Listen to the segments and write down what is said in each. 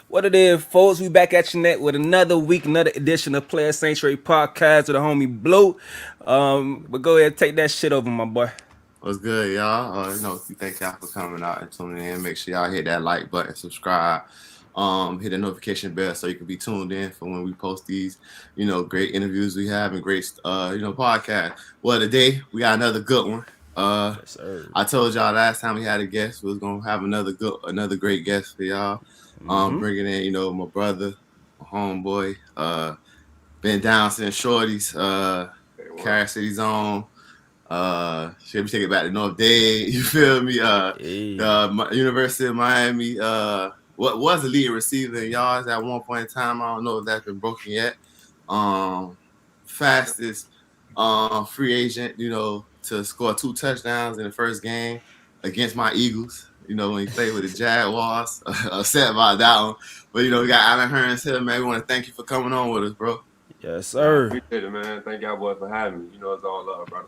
What it is, folks? We back at you net with another week, another edition of Playas Sanctuary Podcast with the homie Blue. But go ahead, take that shit over, my boy. What's good, y'all? Thank y'all for coming out and tuning in. Make sure y'all hit that like button, subscribe, hit the notification bell so you can be tuned in for when we post these, great interviews we have and great, podcast. Well, today we got another good one. Yes, sir. I told y'all last time we had a guest, we was gonna have another great guest for y'all. Bringing in, my brother, my homeboy, been down since Shorty's, Carrier City's on. Should we take it back to North Dade? You feel me? Hey. University of Miami. What was the leading receiver in yards at one point in time? I don't know if that's been broken yet. Fastest free agent, to score 2 touchdowns in the first game against my Eagles. When he played with the Jaguars, upset about that one. But we got Allen Hurns here, man. We want to thank you for coming on with us, bro. Yes, Nah, I sir. appreciate it, man. Thank y'all boys for having me. It's all love, brother.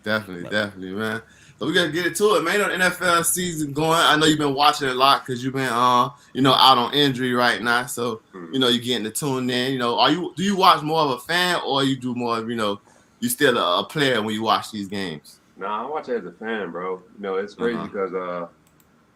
Definitely, man. So we gotta get into it, man. The NFL season going. I know you've been watching a lot because you've been, out on injury right now. So you're getting to tune in. Do you watch more of a fan or you do more of, you still a player when you watch these games? Nah, I watch it as a fan, bro. It's crazy because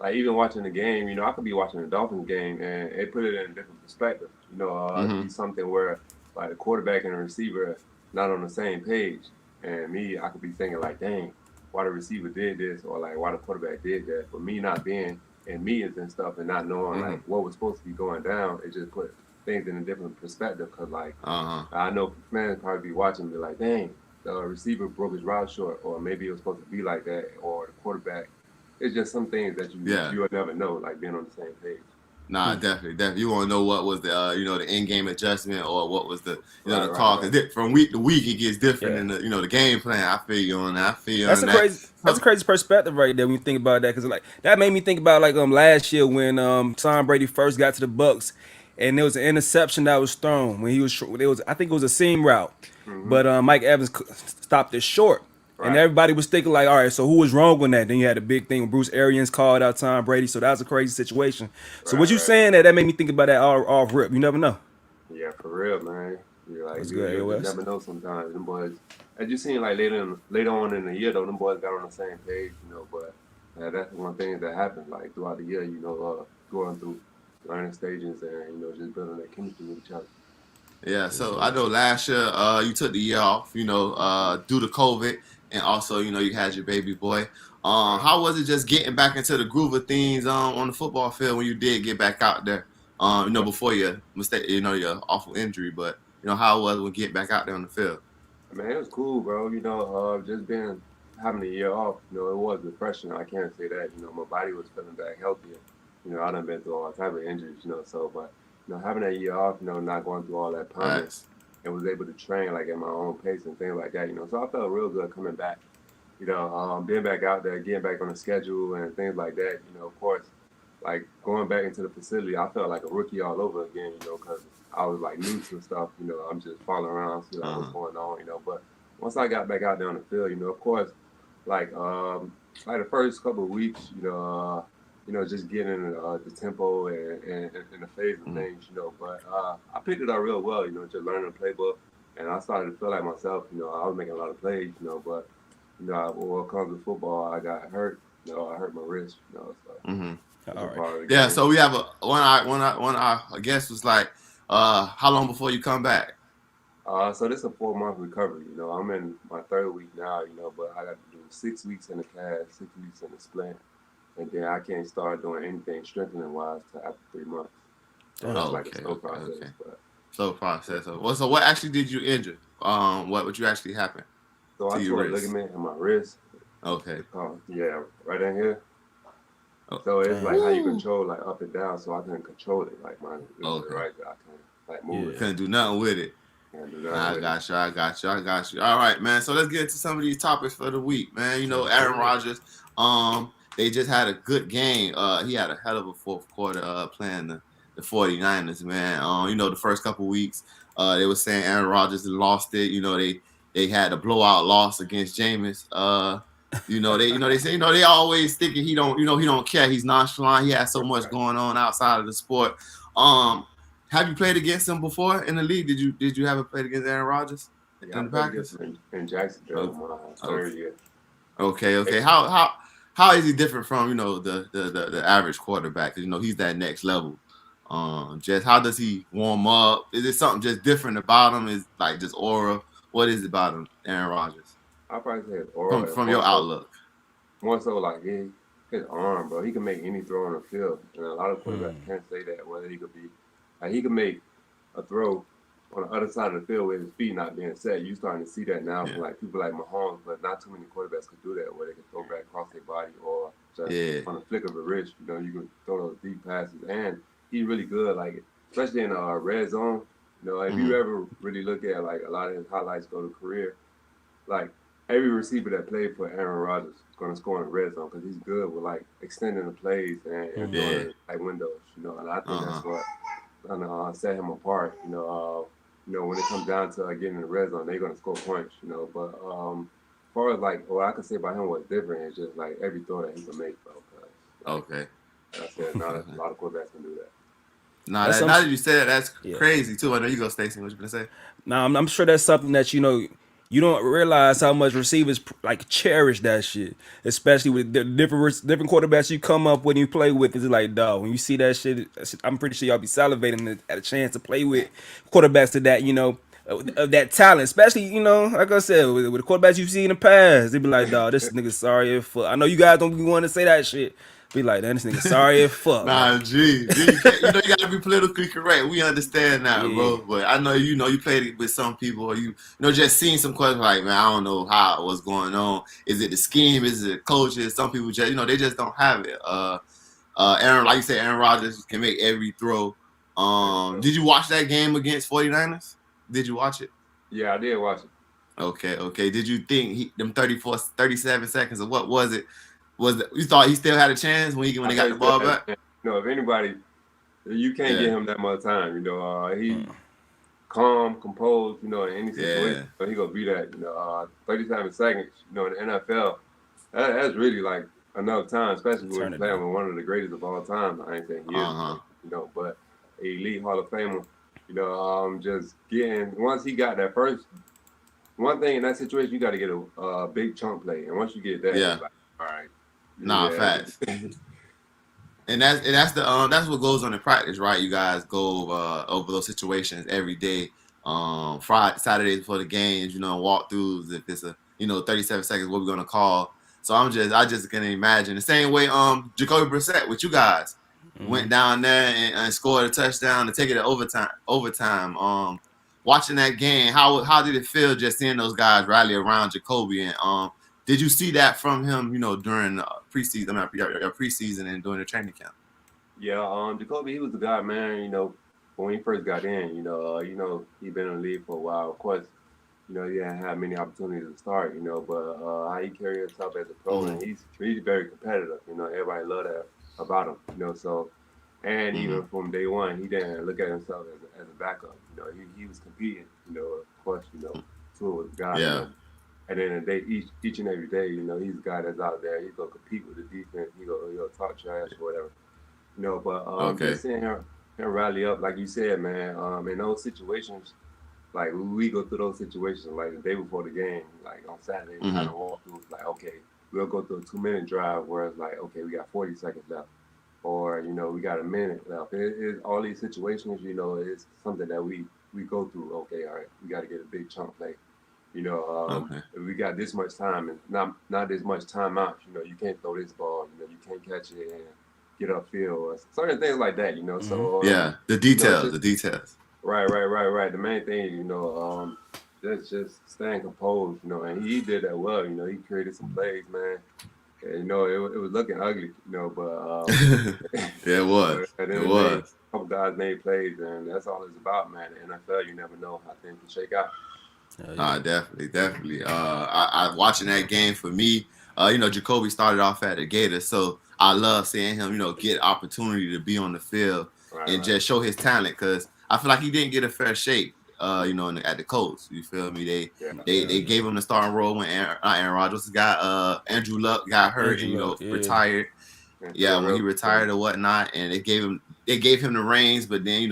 like even watching the game, I could be watching the Dolphins game and it put it in a different perspective. It could be something where like the quarterback and the receiver not on the same page, and me, I could be thinking like, dang, why the receiver did this or like why the quarterback did that. But me not being in meetings and stuff and not knowing like what was supposed to be going down, it just put things in a different perspective. Cause like I know fans probably be watching and be like, dang, the receiver broke his route short, or maybe it was supposed to be like that, or the quarterback. It's just some things that you'll never know, like being on the same page. Nah, definitely. You want to know what was the the in-game adjustment or what was the Right, the call because from week to week it gets different Yeah. in the game plan. I feel you on that. I feel you That's on a that. crazy. That's a crazy perspective right there when you think about that, because like that made me think about like last year when Tom Brady first got to the Bucks, and there was an interception that was thrown when he was. It was, I think it was a seam route, but Mike Evans stopped it short. And Right. everybody was thinking like, all right, so who was wrong on that? Then you had a big thing when Bruce Arians called out Tom Brady, so that was a crazy situation. So what you Right. saying that made me think about that all off rip. You never know. Yeah, for real, man. You're like What's good, you just AOS? never know sometimes. Them boys, as you seen like later on in the year though, them boys got on the same page, But that's one thing that happens like throughout the year, going through learning stages and just building that chemistry with each other. Yeah, so I know last year you took the year off, due to COVID, and also you had your baby boy. Right. How was it just getting back into the groove of things on the football field when you did get back out there? Before your mistake, your awful injury, but how was it when getting back out there on the field? Man, it was cool, bro. Just being having a year off, it was refreshing. I can't say that. My body was feeling back healthier. I done been through all type of injuries, so but having that year off, not going through all that punishment Nice. and was able to train like at my own pace and things like that, So I felt real good coming back. Being back out there, getting back on the schedule and things like that. Of course, like going back into the facility, I felt like a rookie all over again. Because I was like new to stuff. I'm just following around, see like what's going on. But once I got back out there on the field, of course, like like the first couple of weeks, just getting the tempo and the phase of things, But I picked it up real well, just learning the playbook, and I started to feel like myself. I was making a lot of plays, but when it comes to football, I got hurt. I hurt my wrist, so it's All a right. part of the Yeah, game. so we have I guess was like, how long before you come back? So this is a 4 month recovery. I'm in my third week now. But I got to do 6 weeks in the cast, 6 weeks in the splint, and then I can't start doing anything strengthening wise till after 3 months. So it's Damn. like a Okay, slow process. okay. But Slow process. So what actually did you injure? What you actually happened so to I your tore a wrist? ligament in my wrist. Okay. It's called, yeah, right in here. Oh, So it's Damn. like how you control like up and down. So I couldn't control it. Like my it was okay. right there. I couldn't like move it. Yeah. Couldn't do nothing with it. Can't do nothing Nah, with it. I got you. All right, man. So let's get into some of these topics for the week, man. Yes, Aaron sir. Rodgers, they just had a good game. He had a hell of a fourth quarter playing the 49ers, man. The first couple weeks, they were saying Aaron Rodgers lost it. They had a blowout loss against Jameis. They say, they always thinking he don't care. He's nonchalant. He has so much going on outside of the sport. Um, have you played against him before in the league? Did you ever played against Aaron Rodgers Yeah, I in the played against Packers? him in Jacksonville Okay, my okay, third year. okay. How is he different from the average quarterback? 'Cause, he's that next level. Just how does he warm up? Is it something just different about him? Is like just aura? What is it about him, Aaron Rodgers? I probably say his From aura and from your outlook. more so like his arm, bro. He can make any throw on the field, and a lot of quarterbacks Mm. can't say that. Whether he could be, like he can make a throw on the other side of the field with his feet not being set. You starting to see that now Yeah, from like people like Mahomes, but not too many quarterbacks could do that, where they can throw back across their body or just yeah, on a flick of a wrist. You can throw those deep passes, and he's really good, like especially in red zone. If hmm you ever really look at like a lot of his highlights go to career, like every receiver that played for Aaron Rodgers is going to score in the red zone because he's good with like extending the plays and Mm. throwing yeah. it like windows. And I think Uh that's huh. what set him apart. When it comes down to getting in the red zone, they're going to score points. But as far as like what I can say about him, what's different is just like every throw that he can make, bro. Cause Okay. like I said, not a lot of quarterbacks can do that. Now That's that some. now that you said that, that's Yeah. crazy too. I know you go, Stacey. What you gonna say? Now I'm sure that's something that you don't realize how much receivers like cherish that shit, especially with the different quarterbacks you come up with and you play with. It's like, dog, when you see that shit, I'm pretty sure y'all be salivating at a chance to play with quarterbacks to that, of that talent, especially like I said, with the quarterbacks you see in the past. They be like, dog, this nigga sorry as fuck. I know you guys don't be wanting to say that shit. Be like, damn, this nigga sorry as fuck, man. Nah, G, you can't. You gotta be politically correct. We understand that, Yeah. bro. But I know you played it with some people, or just seen some questions like, man, I don't know what's going on. Is it the scheme? Is it the coaches? Some people just, they just don't have it. Aaron, like you said, Aaron Rodgers can make every throw. Every throw. Did you watch that game against 49ers? Did you watch it? Yeah, I did watch it. Okay. Did you think them 37 seconds, or what was it? You thought he still had a chance when I they thought got he the still ball had a back? chance. If anybody, you can't Yeah, get him that much time. He calm, composed, in any situation. yeah. So he gonna be that. 37 seconds. In the NFL, that's really like enough time, especially when you're Eternity. playing with one of the greatest of all time. I ain't saying he is, Uh huh. but a elite Hall of Famer. Just getting once he got that first one thing in that situation, you got to get a big chunk play, and once you get that, Yeah. it's like, all right, Nah, yeah, facts. That's what goes on in practice, right? You guys go over those situations every day. Friday, Saturdays before the games, walkthroughs. If it's 37 seconds, what we're gonna call. So I just can imagine the same way. Jacoby Brissett with you guys went down there and scored a touchdown to take it to overtime. Overtime. Watching that game, how did it feel just seeing those guys rally around Jacoby and did you see that from him, during preseason, preseason and during the training camp? yeah. Jacoby, he was the guy, man. When he first got in, he been in the league for a while. Of course, he didn't have many opportunities to start, but how he carried himself as a pro, Mm-hmm. and he's very competitive. Everybody love that about him. So. And Mm-hmm. even from day one, he didn't look at himself as a backup. He was competing. Of course, two with guys. Yeah. And then they each and every day, he's a guy that's out there. He's gonna compete with the defense. He'll talk trash or whatever. But Okay. just seeing him rally up, like you said, man. In those situations, like we go through those situations, like the day before the game, like on Saturday, we kind Mm-hmm. of walk through. Like, okay, we'll go through a 2 minute drive where it's like, okay, we got 40 seconds left, or we got a minute left. All these situations, it's something that we go through. Okay, all right, we got to get a big chunk play. Okay. If we got this much time and not this much time out. You can't throw this ball. You can't catch it and get upfield or certain things like that. So Yeah. The details. just The details. right. The main thing, just staying composed. And he did that well. He created some plays, man. And, it was looking ugly. But Yeah, it but was. at the It end of the day, was. a couple guys made plays, and that's all it's about, man. The NFL, you never know how things can shake out. Oh, yeah. Definitely. I watching that game for me. Jacoby started off at the Gators, so I love seeing him, get opportunity to be on the field Right, and right. just show his talent because I feel like he didn't get a fair shake. at the Colts. You feel me? Yeah. They gave him the starting role when Aaron Rodgers got Andrew Luck got hurt and retired. Yeah, when he retired or whatnot, and they gave him the reins, but then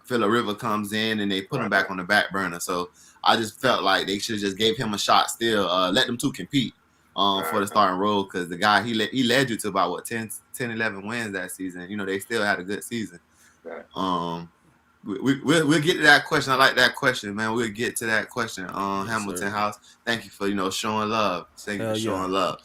Phillip Rivers comes in and they put him back on the back burner. So I just felt like they should have just gave him a shot still, let them two compete for the starting role, because the guy he led you to about 10, 11 wins that season. They still had a good season. We'll get to that question. I like that question, man. We'll get to that question. Hamilton House. Thank you for showing love. Thank you for showing love.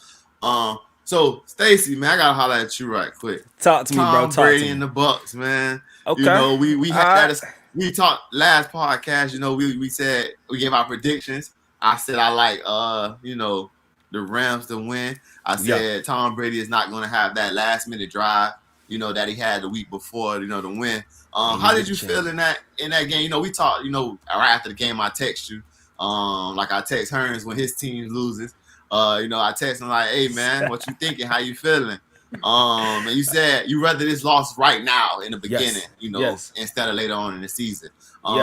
So Stacy, man, I gotta holler at you right quick. Talk to me, bro. Tom Brady and the Bucks, man. Okay. We had that. We talked last podcast. We said we gave our predictions. I said I like the Rams to win. I said Tom Brady is not going to have that last minute drive that he had the week before to win. How did you feel in that game? We talked right after the game. I text you like I text Hurns when his team loses. I text him like, hey man, what you thinking? How you feeling? And you said you rather this loss right now in the beginning, instead of later on in the season.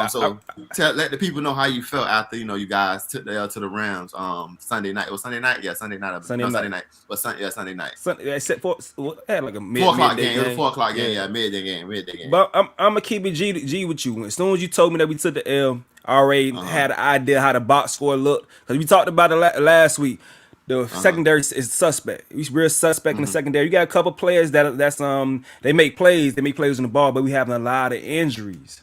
So let the people know how you felt after you guys took the L to the Rams Sunday night. It was Sunday night, Sunday night. Sunday night. But Sunday night. Except for had like a 4 o'clock game. It was 4 o'clock game. Midday game. But I'm gonna keep it G with you. As soon as you told me that we took the L, I already had an idea how the box score looked, because we talked about it last week. The secondary is suspect. He's real suspect in the secondary. You got a couple players that's they make plays. They make plays on the ball, but we having a lot of injuries.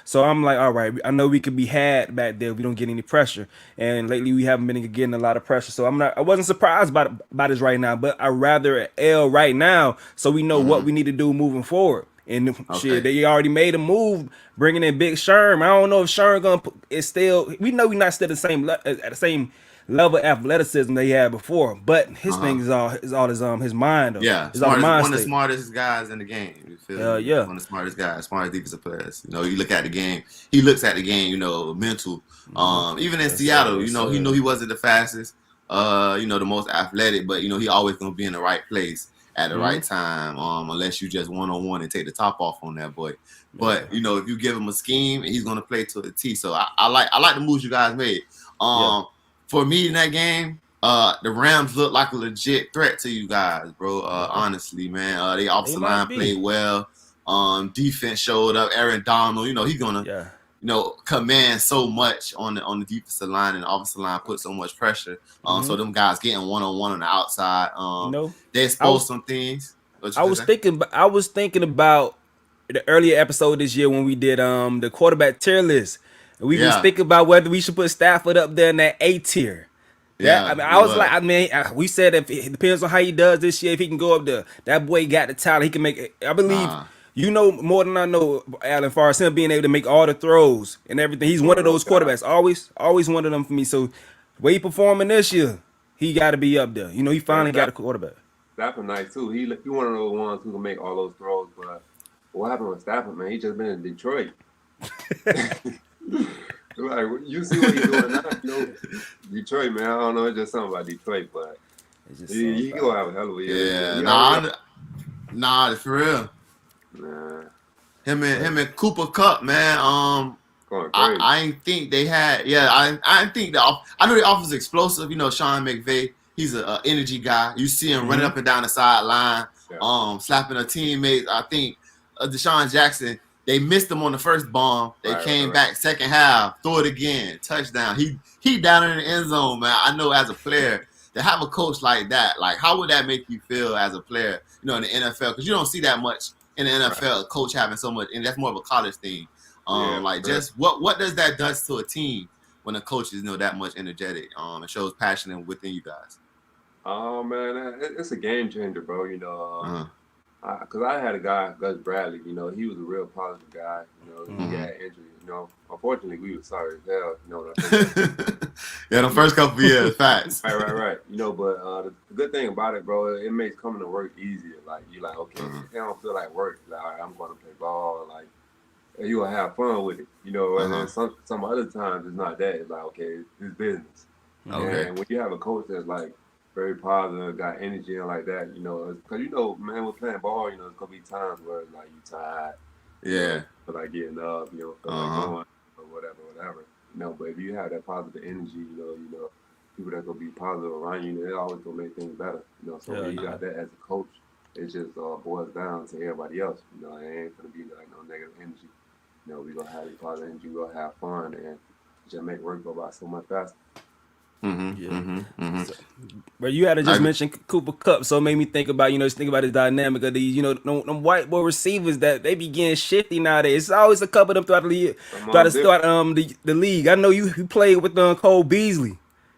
So I'm like, all right, I know we could be had back there if we don't get any pressure. And lately we haven't been getting a lot of pressure. So I wasn't surprised about this right now, but I rather an L right now so we know what we need to do moving forward. And shit, they already made a move bringing in Big Sherm. I don't know if Sherm is still. We know we're not still at the same level of athleticism they had before, but his thing is all his mind. One of the smartest guys in the game. You feel me? One of the smartest guys, smartest defensive players. You look at the game. He looks at the game. Mental. Even in Seattle, he knew he wasn't the fastest. The most athletic, but he always gonna be in the right place at the right time. Unless you just one-on-one and take the top off on that boy. But if you give him a scheme, he's gonna play to the T. So I like the moves you guys made. For me in that game, the Rams looked like a legit threat to you guys, bro. Honestly, man. They offensive line played well. Defense showed up. Aaron Donald, he's gonna command so much on the defensive line, and the offensive line put so much pressure. So them guys getting one-on-one on the outside. They exposed some things. I was thinking about the earlier episode this year when we did the quarterback tier list. We was thinking about whether we should put Stafford up there in that A tier. We said if it depends on how he does this year, if he can go up there. That boy got the talent. He can make it. I believe more than I know, Alan, as far as him being able to make all the throws and everything. He's one of those quarterbacks. Always one of them for me. So the way he performing this year, he got to be up there. He finally got a quarterback. Stafford nice too. He one of those ones who can make all those throws. But what happened with Stafford, man? He just been in Detroit. Like, you see what he's doing now, Detroit, man. I don't know, it's just something about Detroit, but he gonna have a hell of a year. Nah, for real. Nah. Him and Cooper Kupp, man. Going crazy. I ain't think they had. I think I know the offense is explosive. Sean McVay, he's an energy guy. You see him running up and down the sideline, slapping a teammate. I think Deshaun Jackson. They missed him on the first bomb. They came back second half, throw it again, touchdown. He down in the end zone, man. I know as a player to have a coach like that, like how would that make you feel as a player, in the NFL? Because you don't see that much in the NFL, a coach having so much, and that's more of a college thing. Just what does that do to a team when a coach is that much energetic? And shows passion within you guys. Oh man, it's a game changer, bro. Because I had a guy, Gus Bradley, he was a real positive guy. He had injuries, Unfortunately, we were sorry as hell, the first couple of years, facts. Right. But the good thing about it, bro, it makes coming to work easier. Like, you're like, okay, I don't feel like work. Like, all right, I'm going to play ball. Like, and you will have fun with it, And then some other times it's not that. It's like, okay, it's business. Okay. And when you have a coach that's like, very positive, got energy and like that, because man, we're playing ball, there's gonna be times where like you tired, feel like getting up, feel like going. whatever. But if you have that positive energy, people that gonna be positive around you, it always gonna make things better. So when you got that as a coach, it just boils down to everybody else. It ain't gonna be like no negative energy. We gonna have positive energy, we gonna have fun, and just make work go by so much faster. So, but you had to just mention Cooper Cup, so it made me think about just think about the dynamic of these them white boy receivers that they be getting shifty nowadays. It's always a couple of them throughout the league, the league. I know you played with Cole Beasley.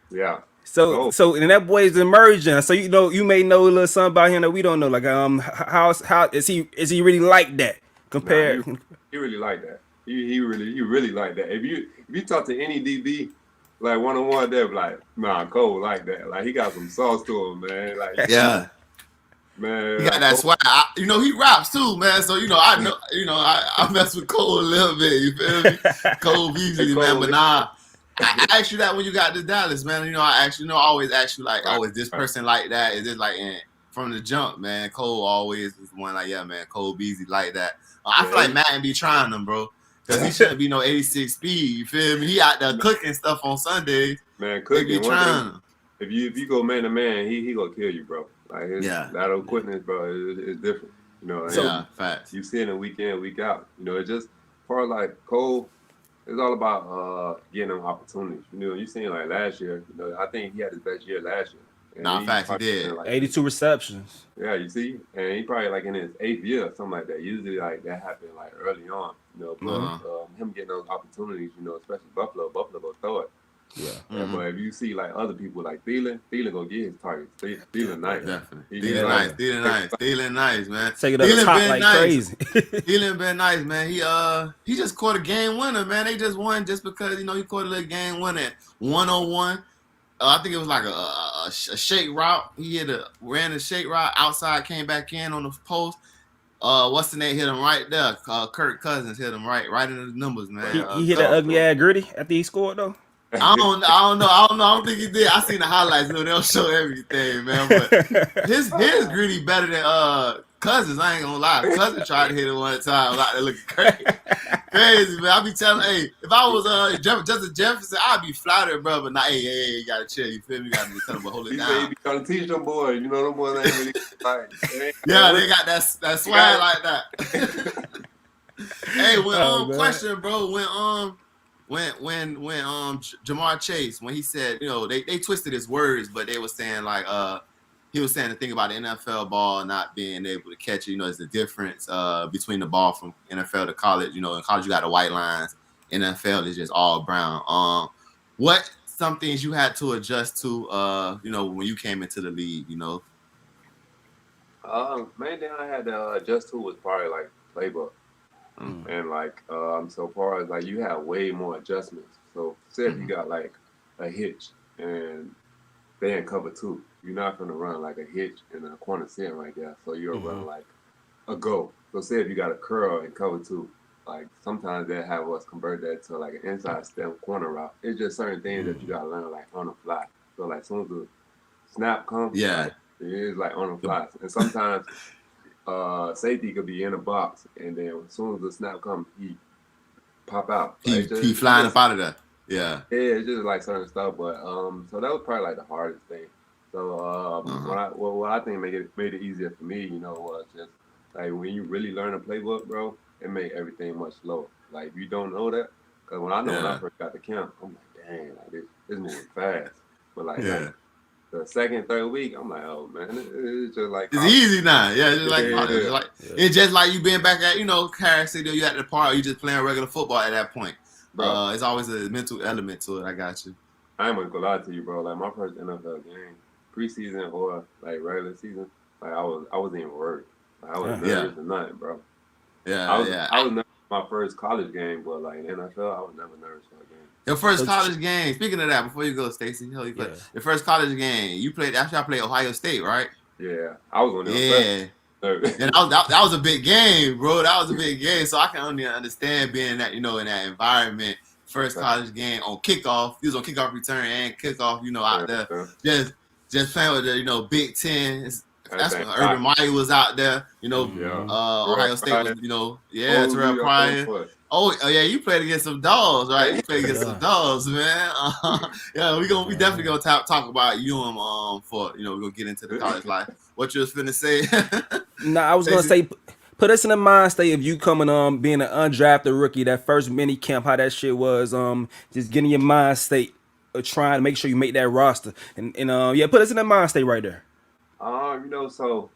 Yeah. So and that boy is emerging. So you may know a little something about him that we don't know. Like how is he really like that compared? Nah, he really like that. He really like that. If you talk to any DB. Like one-on-one, they're like, nah, Cole like that. Like he got some sauce to him, man. Like man, he got that swag. He raps too, man. So I know, I mess with Cole a little bit. You feel me? Cole Beasley, man. But nah, I asked you that when you got to Dallas, man. I always ask you like, oh, is this person like that? Is it like from the jump, man? Cole always is one like, yeah, man. Cole Beasley like that. I feel like Madden be trying them, bro. Because he shouldn't be no 86 speed, you feel me? He out there cooking stuff on Sundays. Man, cooking. If you go man to man, he gonna kill you, bro. Like his lateral quickness, bro, is different. Facts. You see it in week in, week out. It's just part like Cole. It's all about getting them opportunities. You seen like last year. I think he had his best year last year. Facts, he did. Like 82 receptions. Yeah, you see, and he probably like in his 8th year, something like that. Usually, like that happened like early on. But him getting those opportunities, especially Buffalo go throw it. Yeah. But if you see like other people like Thielen gonna get his targets. Thielen nice. Definitely. Thielen nice, man. Take it up the top like crazy. Thielen been nice, man. He just caught a game winner, man. They just won just because he caught a little game winner 101. I think it was like a shake route. He ran a shake route outside, came back in on the post. What's the name? Hit him right there. Kirk Cousins hit him right in the numbers, man. He hit that ugly ass gritty after he scored though. I don't know. I don't think he did. I seen the highlights. They don't show everything, man. But his gritty better than Cousins. I ain't gonna lie. Cousins tried to hit it one time. Like, looking crazy, man. I be telling, hey, if I was Justin Jefferson, I'd be flattered, bro. But nah, hey, you gotta chill. You feel me? You gotta be telling them, hold it down. He be trying to teach them boys. Them boys ain't really like. Yeah, they got that swag like that. Hey, question, bro. When Jamar Chase, when he said, they twisted his words, but they were saying like he was saying the thing about the NFL ball not being able to catch it, is the difference between the ball from NFL to college. In college you got the white lines, NFL is just all brown. What some things you had to adjust to when you came into the league, Main thing I had to adjust to was probably like playbook. And like so far as like you have way more adjustments. So say if you got like a hitch and they in cover 2, you're not gonna run like a hitch in a corner sitting right there. So you'll run like a go. So say if you got a curl in cover 2, like sometimes they have us convert that to like an inside step corner route. It's just certain things that you gotta learn like on the fly. So like as soon as the snap comes, like, it is like on the fly. And sometimes safety could be in a box, and then as soon as the snap comes, he pop out. He flying up out of there. Yeah, it's just like certain stuff. But so that was probably like the hardest thing. So what I think made it easier for me, was just like when you really learn a playbook, bro, it made everything much slower. Like if you don't know that, because when I first got to camp, I'm like, dang, like this moving fast. But like the second, third week, I'm like, oh man, it's just like it's easy now. Yeah, it's just like you being back at Harris City, you at the park, you just playing regular football at that point. Bro, it's always a mental element to it. I got you. I ain't gonna lie to you, bro. Like my first NFL game, preseason or like regular season, like I wasn't even worried. Like, I was nervous or nothing, bro. I was nervous for my first college game, but like NFL, I was never nervous for a game. Your first college game. Speaking of that, before you go, Stacey, your first college game. You played after I played Ohio State, right? Yeah, I was on there. And that was a big game, bro. That was a big game. So I can only understand being that in that environment. First college game on kickoff. He was on kickoff return and kickoff. out there, just playing with the Big Ten. That's when Urban Meyer was out there. Ohio State was, Terrell Pryor. Yeah, you played against some dogs, right? You played against some Yeah. dogs, man. Yeah, we definitely gonna talk about you for we're gonna get into the college life. What you was finna say? Nah, I was gonna Stacey? say, put us in the mind state of you coming being an undrafted rookie, that first mini camp, how that shit was, just getting your mind state of trying to make sure you make that roster, and yeah, put us in that mind state right there. So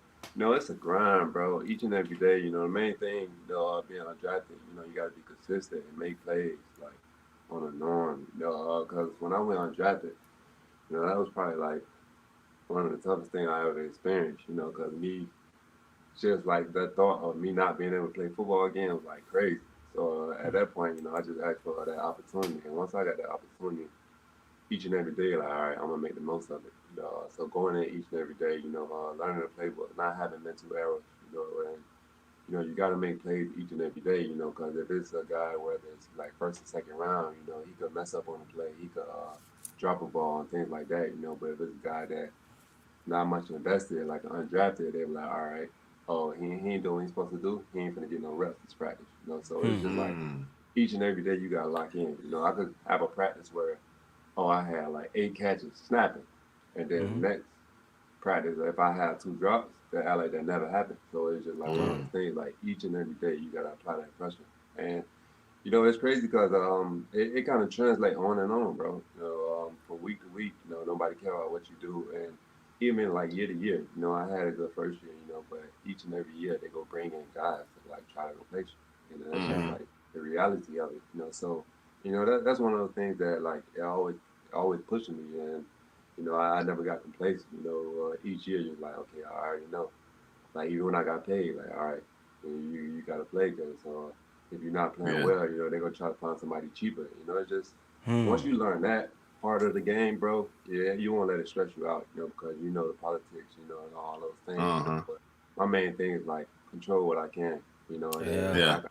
it's a grind, bro. Each and every day, the main thing, being undrafted, you got to be consistent and make plays like on a norm. Because when I went undrafted, that was probably like one of the toughest things I ever experienced. Because me, just like that thought of me not being able to play football again was like crazy. So at that point, I just asked for that opportunity, and once I got that opportunity, each and every day, like, all right, I'm gonna make the most of it. So going in each and every day, learning the playbook, not having mental errors, and you got to make plays each and every day, because if it's a guy whether it's like first and second round, he could mess up on the play, he could drop a ball and things like that, But if it's a guy that not much invested, like an undrafted, they were like, all right, oh, he ain't doing what he's supposed to do, he ain't finna get no reps this practice, So it's just like each and every day you gotta lock in. I could have a practice where I had like 8 catches snapping. And then next practice, if I have 2 drops, that like that never happened. So it's just like one of those things, like each and every day you gotta apply that pressure. And it's crazy because it kind of translates on and on, bro. From week to week, nobody care about what you do, and even like year to year, I had a good first year, but each and every year they go bring in guys to like try to replace you, and that's just like the reality of it, So that's one of those things that like it always pushing me, and I never got complacent. Each year you're like, okay, I already know. Like even when I got paid, like all right, you got to play good. So if you're not playing well, they're gonna try to find somebody cheaper. It's just once you learn that part of the game, bro, yeah, you won't let it stress you out, because the politics, and all those things. But my main thing is like control what I can, and then Yeah.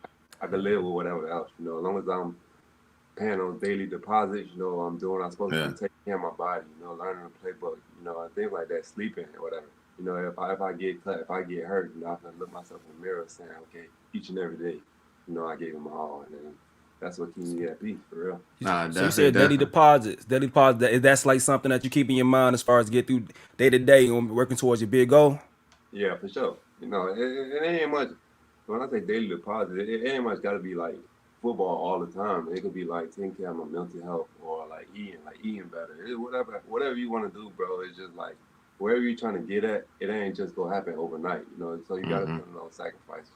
I can live with whatever else, as long as I'm paying those daily deposits, I'm doing what I'm supposed to do, taking care of my body, learning the playbook, and things like that, sleeping or whatever. If I get cut, if I get hurt, I can look myself in the mirror saying, okay, each and every day, I gave it my all, and then that's what keeps me at peace, for real. Nah, So you definitely, said daily definitely. deposits. Daily deposits. That's like something that you keep in your mind as far as get through day to day and working towards your big goal. Yeah, for sure. It ain't much. When I say daily deposit, it ain't much got to be like football all the time. It could be like taking care of my mental health or like eating better. Whatever you want to do, bro. It's just like wherever you're trying to get at, it ain't just gonna happen overnight. So you got to put in those sacrifices.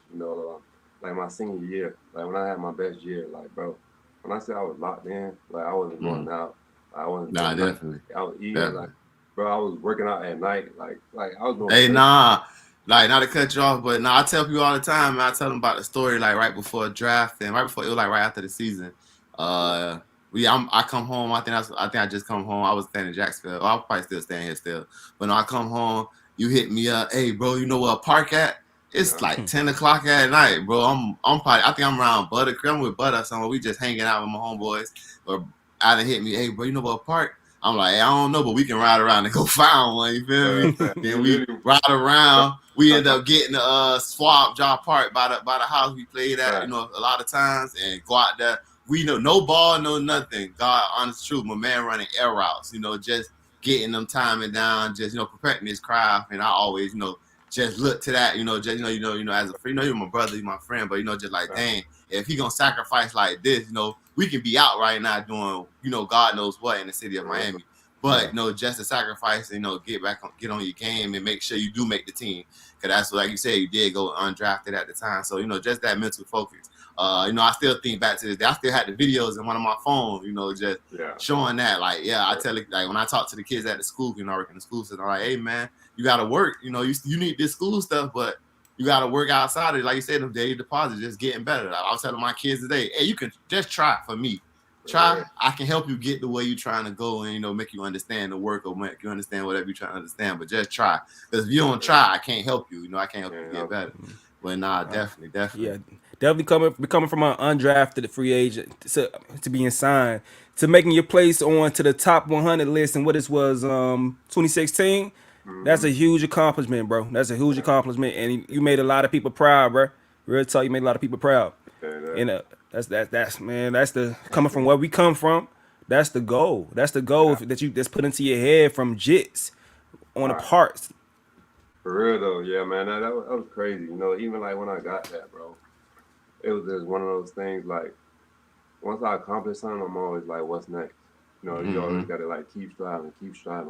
Like my senior year, like when I had my best year, like bro, when I said I was locked in, like I wasn't going out, I wasn't Nah, doing nothing. definitely, I was eating, like definitely. bro, I was working out at night, like I was doing Hey, crazy. nah, like not to cut you off, but I tell people all the time, man. I tell them about the story like right before draft and right before it was like right after the season. Yeah. I come home. I think I just come home. I was staying in Jacksonville. I'll probably still staying here still. But when I come home, you hit me up. Hey, bro, you know where park at? It's Yeah. like 10 o'clock at night, bro. I'm probably I think I'm around Buttercream. I'm with Butter somewhere. We just hanging out with my homeboys. Or I done hit me. Hey, bro, you know what park? I'm like, hey, I don't know, but we can ride around and go find one. You feel me? Then You we literally ride around. We end right, up getting swap job park by the house we played at. right, A lot of times and go out there. We know no ball, no nothing. God, honest truth, my man running air routes. Just getting them timing down, just perfecting his craft. And I always just look to that. Just as a friend. You're my brother, you're my friend, but just like right, dang, if he gonna sacrifice like this, we can be out right now doing God knows what in the city of for real. Miami. But just to sacrifice, get on your game and make sure you do make the team. Cause that's what, like you said, you did go undrafted at the time. So just that mental focus. I still think back to this day. I still had the videos in one of my phones. Just Yeah, showing that. Like, yeah, I tell it like when I talk to the kids at the school, I work in the school system. I'm like, hey man, you gotta work. You need this school stuff, but you gotta work outside of it. Like you said, the daily deposit just getting better. Like, I was telling my kids today, hey, you can just try for me. Try, for I can help you get the way you're trying to go and make you understand the work or make you understand whatever you're trying to understand. But just try. Because if you don't real. try, I can't help you. I can't help you Yeah, get help better. But nah, definitely, definitely. Yeah, definitely coming from an undrafted free agent to being signed to making your place on to the top 100 list and what this was 2016. That's Mm-hmm. a huge accomplishment, bro. That's a huge Yeah, accomplishment, and you made a lot of people proud, bro. Real talk, you made a lot of people proud. That's man. That's the coming from where we come from. That's the goal. That's the goal that's put into your head from jits on the Right. parts. For real though, yeah, man, that was crazy. You know, even like when I got that, bro, it was just one of those things. Like once I accomplish something, I'm always like, what's next? You know, you always gotta like keep striving,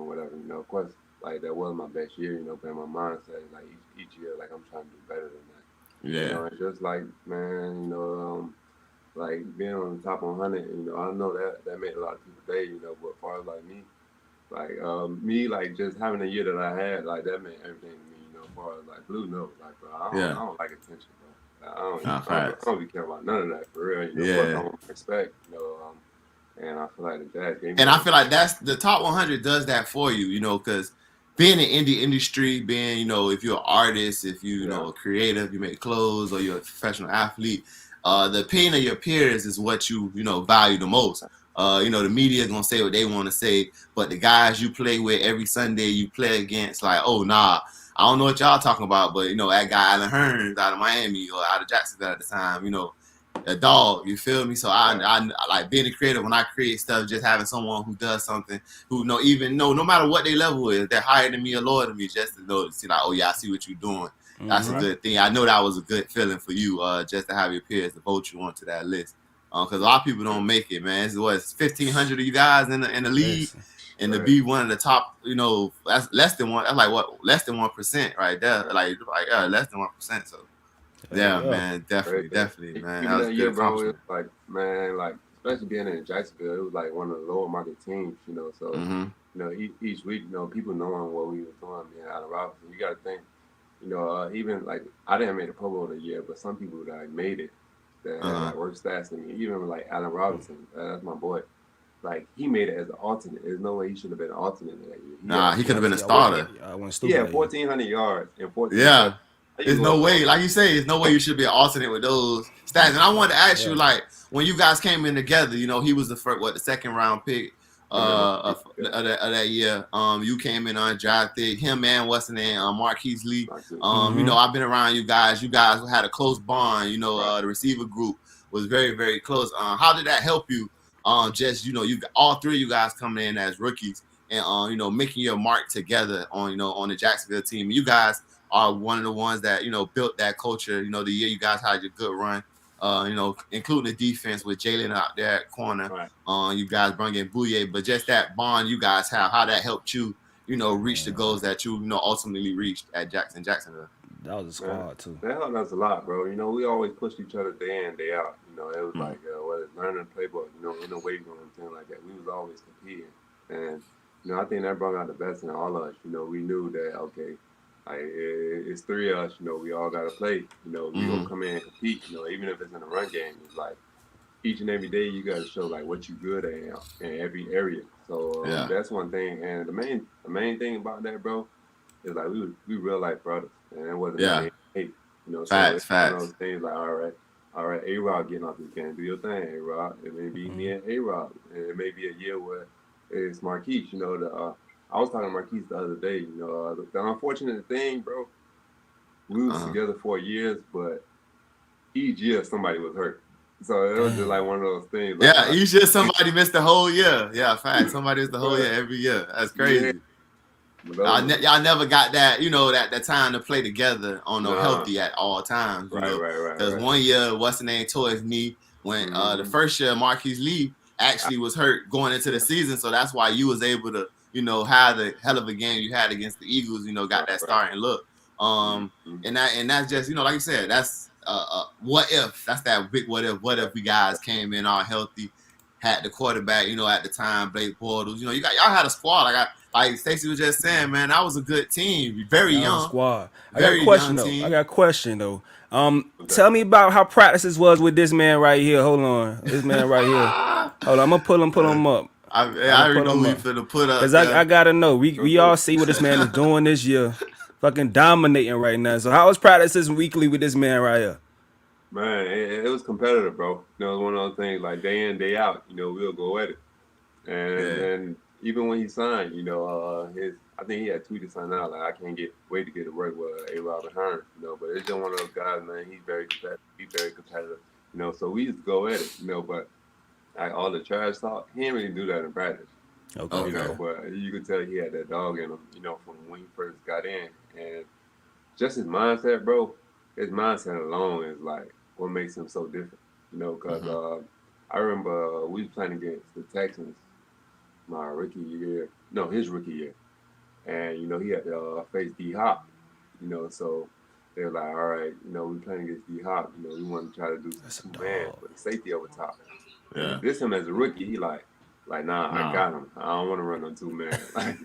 whatever. You know, of course, like that was my best year. You know, but in my mindset, like each year, like I'm trying to do better than that. Yeah. You know, it's just like man, like being on the top 100. You know, I know that made a lot of people day. You know, but as far as like me, like just having the year that I had, like that meant everything to me. You know, as far as like blue note, like bro, I don't like attention, bro. Like, I don't really care about none of that for real. You know, but I want respect. You know, and I feel like the Jazz gave me. And I feel like that's the top 100 does that for you. You know, because being in the indie industry, being if you're an artist, if you know a creative, you make clothes, or you're a professional athlete, the opinion of your peers is what you value the most. The media is gonna say what they want to say, but the guys you play with every Sunday, you play against, like, oh nah, I don't know what y'all talking about, but that guy Allen Hurns out of Miami or out of Jacksonville at the time, a dog, you feel me? So I like being a creative. When I create stuff, just having someone who does something, who no matter what their level is, they're higher than me or lower than me, just to see like, oh yeah, I see what you're doing. That's a good thing. I know that was a good feeling for you, just to have your peers to vote you onto that list. Because a lot of people don't make it, man. It's 1,500 of you guys in the league, and to be one of the top, that's less than one. That's like what, less than 1% right there. Like less than 1%. So. Yeah, man, definitely, man. Even that was that year, bro, it was like, man, like especially being in Jacksonville, it was like one of the lower market teams, So each week, people knowing what we was doing, man, out of Robinson, you got to think, even like I didn't make the Pro Bowl the year, but some people that like made it that had like worse stats than me, even like Allen Robinson, that's my boy. Like he made it as an alternate. There's no way he should have been an alternate that year. He could have been a starter. He had 1,400 yards and 14. Yeah. There's no way, like you say, there's no way you should be an alternate with those stats. And I wanted to ask you, like, when you guys came in together, he was the second round pick of that year. You came in undrafted. Him and what's the name, Marquise Lee. I've been around you guys. You guys had a close bond. The receiver group was very, very close. How did that help you? You all three of you guys coming in as rookies and making your mark together on the Jacksonville team. You guys are one of the ones that built that culture. The year you guys had your good run, including the defense with Jalen out there at corner. Right. You guys bring in Bouye, but just that bond you guys have, how that helped you, reach the goals that you ultimately reached at Jacksonville. That was a squad too. That helped us a lot, bro. We always pushed each other day in, day out. It was like whether it's learning the playbook, in the weight room and things like that. We was always competing, and I think that brought out the best in all of us. We knew that okay. It's three of us, we all got to play. We gonna come in and compete. Even if it's in a run game, it's like each and every day you got to show like what you good at in every area. So that's one thing. And the main thing about that, bro, is like we real life brothers, and it wasn't hate. So facts. One of those things like all right, A-Rod getting off this game, do your thing, A-Rod. It may be me and A-Rod, and it may be a year where it's Marquise. I was talking to Marquise the other day. The unfortunate thing, bro, we was together for years, but each year somebody was hurt. So it was just like one of those things. Like, each year somebody missed the whole year. Yeah, fact. Somebody missed the whole year every year. That's crazy. Yeah. Y'all never got that, that time to play together on healthy at all times. Right. Because one year, what's the name, tore his knee when the first year Marquise Lee actually was hurt going into the season. So that's why you was able to how the hell of a game you had against the Eagles, got that starting look. And that's just, like you said, that's what if. That's that big what if. What if we guys came in all healthy, had the quarterback, at the time, Blake Bortles. Y'all had a squad. Like Stacey was just saying, man, that was a good team. Very young squad. I got a question though. Tell me about how practices was with this man right here. Hold on. This man right here. Hold on, I'm gonna pull him up. I already know who you finna put up. Cause I gotta know. We all see what this man is doing this year. Fucking dominating right now. So how was practices weekly with this man right here? Man, it was competitive, bro. It was one of those things like day in, day out. We'll go at it. And even when he signed, I think he had tweeted something out like I can't wait to get to work with A-Rod and Hurns, but it's just one of those guys, man. He's very competitive. So we used to go at it, but like all the trash talk, he didn't really do that in practice, Okay, Okay. okay. but you could tell he had that dog in him, from when he first got in. And just his mindset, bro, his mindset alone is like what makes him so different, because Hmm. I remember we was playing against the Texans my rookie year, no, his rookie year. And, he had to face D Hop, so they were like, all right, we playing against D Hop, we want to try to do some That's a two man dog. with a safety over top. And Yeah. this him as a rookie, he like, nah, I No. got him. I don't want to run on two man. Like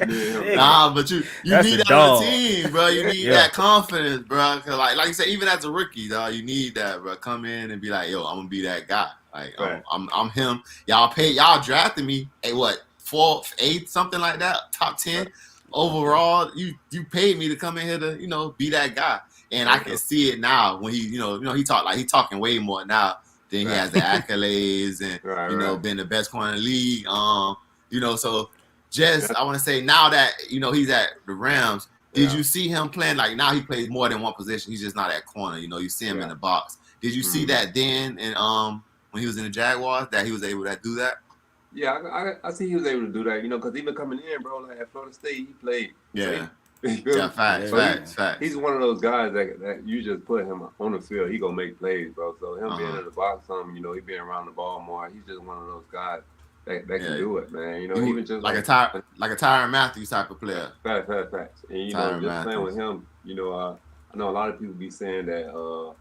me and him Nigga, got Nah, but you that's need a that on the dog. team, bro. You yeah, need Yeah. that confidence, bro. Cause like you said, even as a rookie, dog, you need that, bro. Come in and be like, yo, I'm gonna be that guy. Like fact. I'm him. Y'all drafted me. Hey, what, fourth, eighth, something like that, top 10 Okay. overall. You paid me to come in here to be that guy, and I can Yeah, see it now when he talking way more now than he right, has the accolades and right, right. been the best corner in the league. So Yeah, just I want to say now that he's at the Rams. Did yeah, you see him playing? Like now he plays more than one position. He's just not at corner. You see him in yeah. the box. Did you see Mm. that then? And when he was in the Jaguars, that he was able to do that. Yeah, I see he was able to do that, because even coming in, bro, like at Florida State, he played Yeah, safety. You feel yeah, me? facts, Yeah, So he facts, man. he's facts. one of those guys that you just put him on the field, he gonna make plays, bro. So him Uh being huh. in the box, he being around the ball more. He's just one of those guys that can Yeah, do it, man. you Even just like a like Tyron Matthews type of player. facts, and Tyron just playing with Matthews. him, I know a lot of people be saying that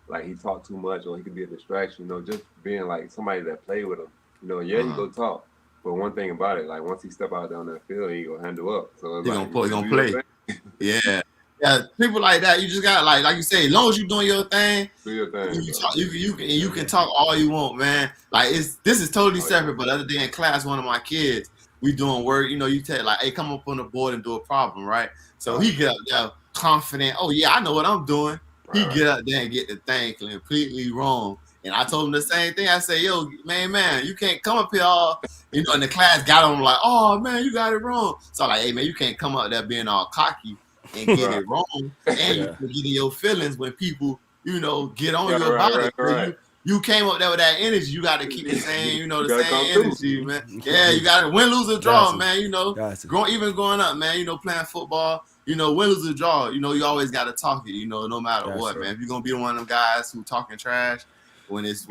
like he talk too much or he could be a distraction. Just being like somebody that play with him. Yeah, Uh he huh. go talk. But one thing about it, like once he step out there on that field, he gonna handle up. So it's He like, gonna play. He gonna do your play. thing, Yeah. Yeah, people like that, you just got like you say, as long as you're doing your thing, do your thing, you bro. talk, you can talk all you want, man. Like this is totally Oh yeah, separate. But the other day in class, one of my kids, we doing work. You tell like, hey, come up on the board and do a problem, right? So right, he get up there confident. Oh yeah, I know what I'm doing. He right, get up there and get the thing completely wrong. And I told him the same thing. I say, yo, man, you can't come up here all. And the class got on like, oh man, you got it wrong. So I'm like, hey man, you can't come up there being all cocky and get right, it wrong, and you Yeah. can get in your feelings when people, get on right, you right, about it. right, So right. you came up there with that energy. You got to keep the same, You the gotta come same through. energy, man. Yeah, you got to win, lose, or draw, Gotcha. man. Gotcha. Even growing up, man. Playing football. Win, lose, or draw. You always got to talk it. No matter Gotcha. what, man. If you're gonna be one of them guys who talking trash. Yeah, When it's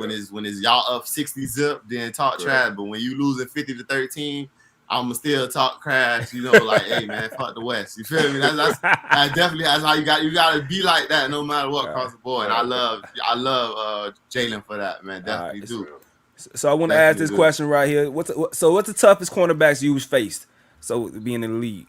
y'all up 60 zip, then talk correct. trash. But when you losing 50-13, I'ma still talk crash, like, hey man, fuck the West. You feel me? That definitely that's how you gotta be like that no matter what All across right. the board. And Right, I love Jalen for that, man. All right. Definitely do. real. So I want to ask Definitely this do. question right here. What's the toughest cornerbacks you've faced? So being in the league,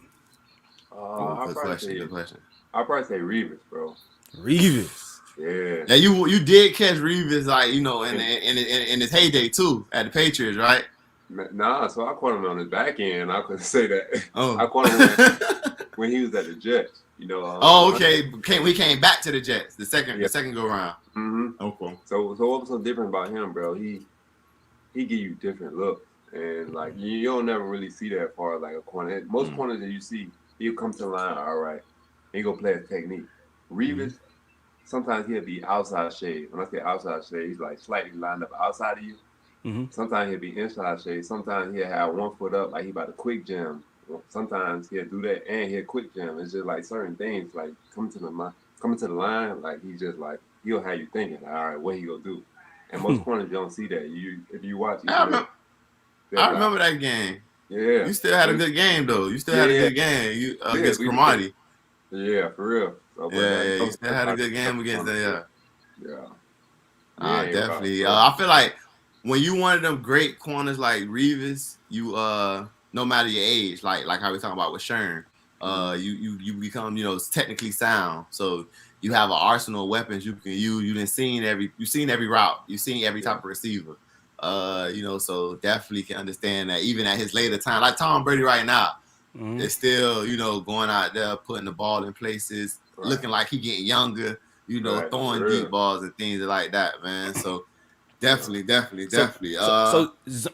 Oh, I'll good probably question. say Good question. Reeves, bro. Revis. Yeah. Yeah, you did catch Reeves like, in his heyday too at the Patriots, right? Nah, so I caught him on his back end. I couldn't say that. I Oh. caught him when he was at the Jets. Oh, One okay. We came back to the Jets the yeah. second go round. hmm Okay. So what was so different about him, bro? He give you different looks, and like you don't never really see that far like a corner. Most Mm. corners that you see, he'll come to the line, all right, he gonna play his technique. Mm-hmm. Reeves, sometimes he'll be outside shade. When I say outside shade, he's like slightly lined up outside of you. Mm-hmm. Sometimes he'll be inside shade. Sometimes he'll have 1 foot up, like he about to quick jam. Sometimes he'll do that and he'll quick jam. It's just like certain things, like coming to the line, like he just like he'll have you thinking, like, all right, what he gonna do? And most corners you don't see that. If you watch I even remember, they'll I be like, remember that game. yeah, You still had a good game though. You still had a yeah, good game. You yeah, against we did, Cromartie. yeah, for real. So, but Yeah, that, yeah. You those still had a are good game against corners, them. yeah, yeah, Yeah. yeah, bro. Definitely. So I feel like when you one of them great corners like Reeves, you no matter your age, like how we talking about with Shern, mhm, you become technically sound. So you have an arsenal of weapons you can use. You've seen every route. You've seen every yeah, type of receiver. So definitely can understand that even at his later time, like Tom Brady right now, Mm-hmm. is still, going out there, putting the ball in places, right, looking like he getting younger, right, throwing for deep real, balls and things like that, man. So yeah. definitely, definitely, So, definitely.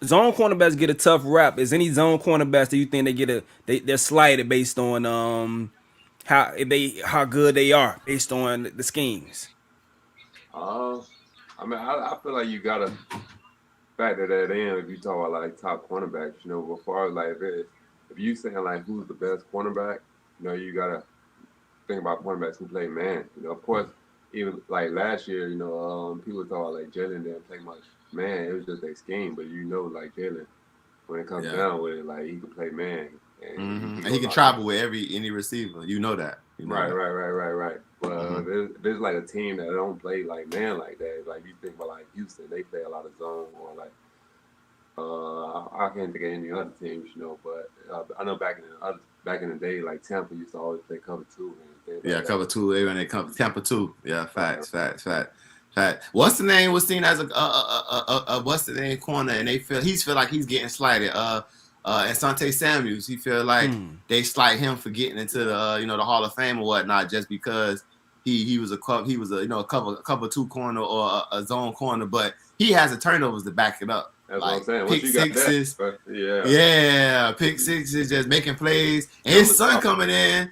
zone cornerbacks get a tough rap. Is any zone cornerbacks that you think they're slighted based on how good they are based on the schemes? Uh, I mean, I feel like you gotta factor that in if you talk about like top cornerbacks. You know, before like if you saying like who's the best cornerback, you know, you gotta think about cornerbacks who play man. You know, of course, even like last year, you know, people thought like Jalen didn't play much man. It was just their scheme, but you know, like Jalen, when it comes down with it, like he can play man and he can travel with any receiver. You know that. You know right. But there's like a team that don't play like man like that. Like you think about like Houston, they play a lot of zone or like I can't think of any other teams, you know. But I know back in the day, like Tampa used to always play cover two. And cover two. They when they come Tampa two. Yeah, facts. What's the name was seen as a what's the name corner, and he's feel like he's getting slighted. And Sante Samuels, he feel like they slight him for getting into the the Hall of Fame or whatnot just because he was a cover two corner or a zone corner, but he has the turnovers to back it up. That's like what I'm saying. Pick sixes, pick sixes, just making plays. And his son coming in.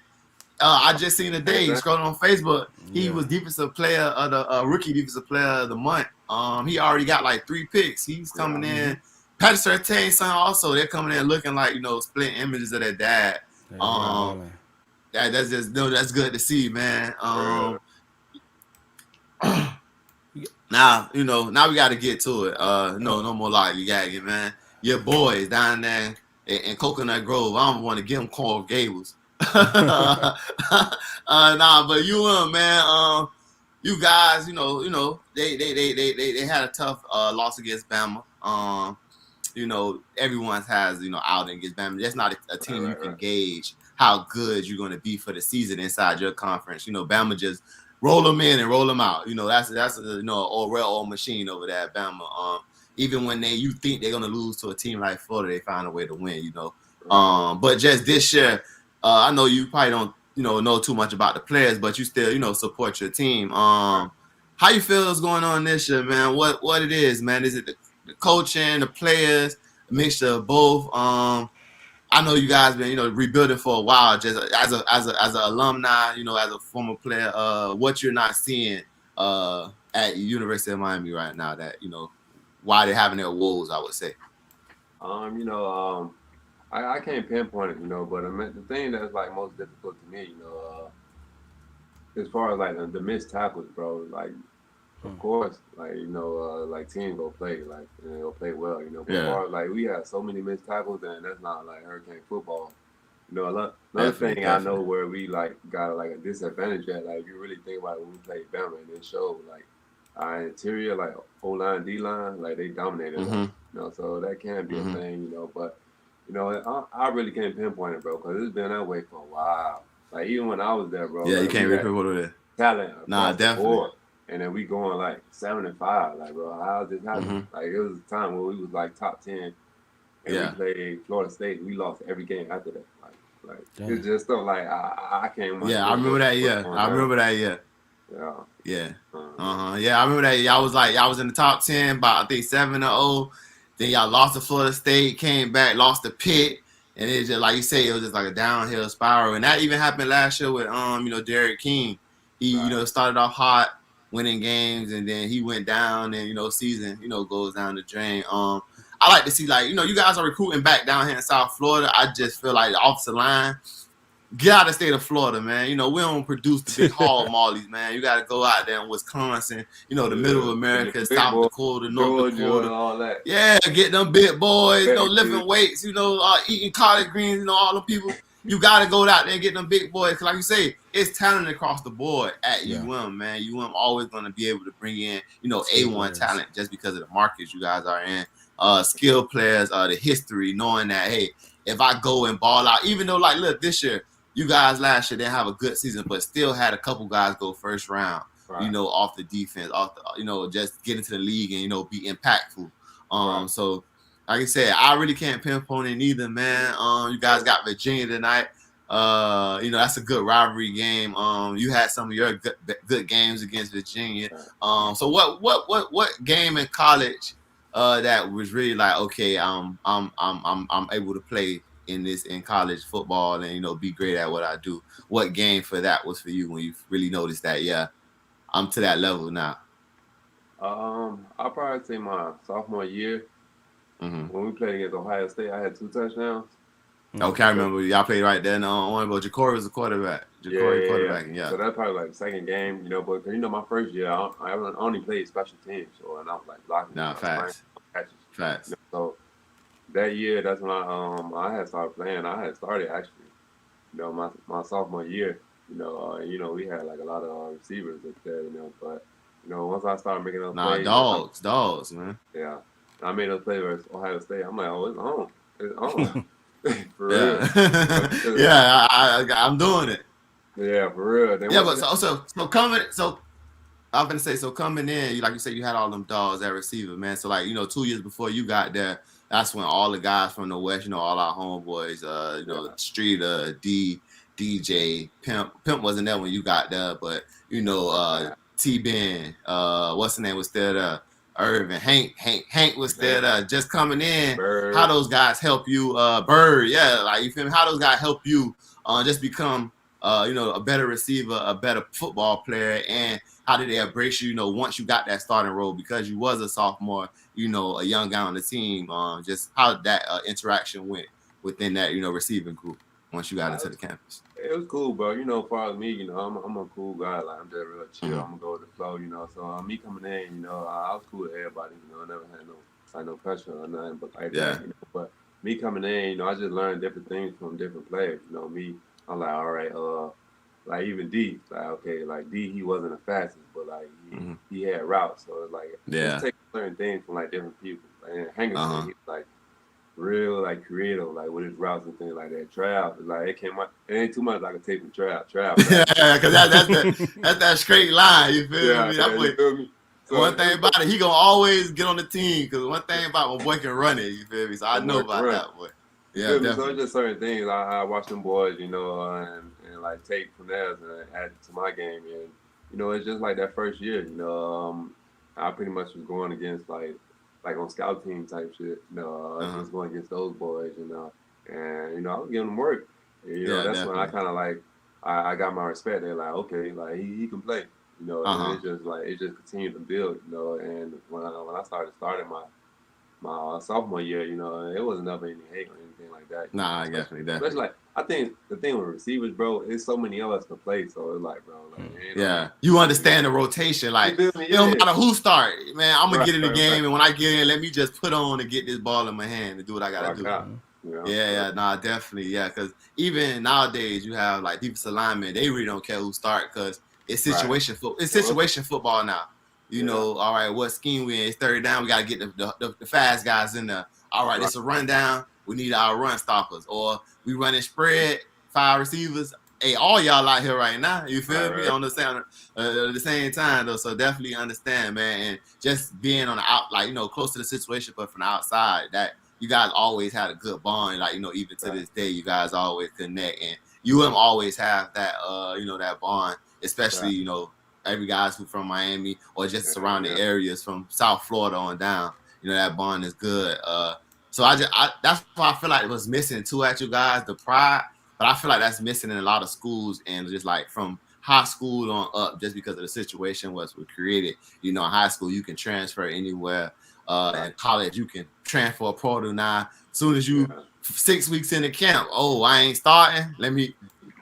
I just seen today scrolling on Facebook. He was defensive player of the rookie defensive player of the month. He already got like 3 picks. He's coming in. Patrick Surtain's son also. They're coming in looking like split images of their dad. That's just that's good to see, man. Now we got to get to it. No more lollygagging, man. Your boys down there in Coconut Grove. I don't want to give them Coral Gables. But man, you guys, they had a tough loss against Bama. Everyone has outing against Bama. That's not a team you can gauge how good you're going to be for the season inside your conference. Bama just roll them in and roll them out. That's a old machine over there at Bama. Even when you think they're going to lose to a team like Florida, they find a way to win. But just this year. I know you probably don't, know too much about the players, but you still, support your team. How you feel is going on this year, man? What it is, man? Is it the coaching, the players, a mixture of both? I know you guys been, rebuilding for a while. Just as an alumni, as a former player, what you're not seeing at University of Miami right now that why they're having their woes, I would say. I can't pinpoint it, but I mean, the thing that's like most difficult to me, as far as like the missed tackles, bro. Like, of course, like like teams go play, like and they'll play well, But as far as, like we have so many missed tackles, and that's not like Hurricane football. Another thing I know where we like got like a disadvantage at, like if you really think about it when we played Bama, and it showed like our interior, like O-line, D-line, like they dominated us, so that can be a thing, but. I really can't pinpoint it, bro, because it's been that way for a while. Like, even when I was there, bro. Yeah, you can't really pinpoint it. Talent. Nah, definitely. And then we going, like, 7-5. Like, bro, how's this happening? Like, it was a time where we was, like, top 10. And we played Florida State. We lost every game after that. Like it's just stuff like, I can't remember. Yeah, I remember that year. Yeah. Yeah, I remember that. Y'all was in the top 10 by, I think, 7-0. Then y'all lost to Florida State, came back, lost to Pitt, and it just like you say, it was just like a downhill spiral. And that even happened last year with Derek King. He started off hot, winning games, and then he went down, and season goes down the drain. I like to see you guys are recruiting back down here in South Florida. I just feel like the offensive line. Get out of the state of Florida, man. We don't produce the big hog mollies, man. You got to go out there in Wisconsin, the middle of America, South Dakota, North Dakota. All that. Yeah, get them big boys, lifting weights, eating collard greens, all them people. You got to go out there and get them big boys. Because like you say, it's talent across the board at UM, man. UM always going to be able to bring in, A1 talent just because of the markets you guys are in. Skill players, the history, knowing that, hey, if I go and ball out, even though, look, this year, you guys last year didn't have a good season, but still had a couple guys go first round, off the defense, just get into the league and, be impactful. So like I said, I really can't pinpoint it either, man. You guys got Virginia tonight. That's a good rivalry game. You had some of your good games against Virginia. So what game in college that was really like, okay, I'm able to play in college football and be great at what I do? What game for that was for you when you really noticed that I'm to that level now? I'll probably say my sophomore year Mm-hmm. when we played against Ohio State. I had 2 touchdowns. Okay, I remember y'all played right there. No, but Ja'Cory was the quarterback. Ja'Cory Yeah. quarterbacking. Yeah. So that's probably like the second game, but my first year, I only played special teams, so and I was like blocking, Nah, spraying facts. catches. Facts. So that year, that's when I had started playing. I had started actually, my sophomore year. We had like a lot of receivers up there, but once I started making those Nah, plays, dogs, man. yeah, I made those plays versus Ohio State. I'm like, oh, it's on, for real. Yeah. Because, Yeah, I'm doing it. yeah, for real. Then Yeah, once but I'm gonna say, so coming in, like you said, you had all them dogs at receiver, man. So like, 2 years before you got there, that's when all the guys from the West, all our homeboys, Streeter, DJ, Pimp wasn't there when you got there, but T-Ben, what's the name was still there, Irvin, Hank was still there, just coming in. Bird. How those guys help you, Bird, yeah, like you feel me? How those guys help you, just become, a better receiver, a better football player, and how did they embrace you, once you got that starting role because you was a sophomore, a young guy on the team, just how that interaction went within that, receiving group once you got into the campus. It was cool, bro. As far as me, I'm a cool guy. Like I'm just real chill. Mm-hmm. I'm gonna go with the flow, So me coming in, I was cool with everybody. I never had no pressure or nothing, but like that. But me coming in, I just learned different things from different players. Me, I'm like, all right, like even D, like okay, like D, he wasn't the fastest, but like he had routes. So it's like just take certain things from like different people. And Henderson, he's like real like creative, like with his routes and things like that. Trav is like it ain't too much I can take from Trav. Yeah, because that's that straight line. You feel me? That boy, you feel me? So, one thing about it, he gonna always get on the team. Because one thing about my boy can run it. You feel me? So I know about that boy. Yeah, definitely. So it's just certain things I watch them boys, and like take from theirs and add it to my game, and it's just like that first year, I pretty much was going against like on scout team type shit, just going against those boys, and I was giving them work. And, that's definitely. When I kind of like I got my respect. They're like, okay, like he can play, and it just continued to build, and when I started my sophomore year, it wasn't up any hate or anything like that. Nah, definitely. Especially like I think the thing with receivers, bro, is so many of us to play. So it's like, bro, you understand the rotation. Like it don't matter who start, man. I'm gonna get in the game, and when I get in, let me just put on and get this ball in my hand and do what I gotta do. Nah, definitely, yeah. Because even nowadays, you have like defensive linemen, they really don't care who start because it's situation It's situation football now. All right, what scheme we in? It's third down. We got to get the fast guys in there. All right, it's a rundown. We need our run stoppers. Or we running spread, 5 receivers. Hey, all y'all out here right now. You feel me? On the same time, though. So definitely understand, man. And just being on the out, like, close to the situation, but from the outside, that you guys always had a good bond. Like, even to this day, you guys always connect. And you always have that, that bond, especially, every guys who from Miami or just surrounding areas from South Florida on down, that bond is good. So that's why I feel like it was missing too at you guys, the pride. But I feel like that's missing in a lot of schools, and just like from high school on up, just because of the situation was created. In high school you can transfer anywhere. In college you can transfer a portal now. As soon as you 6 weeks in the camp, I ain't starting. Let me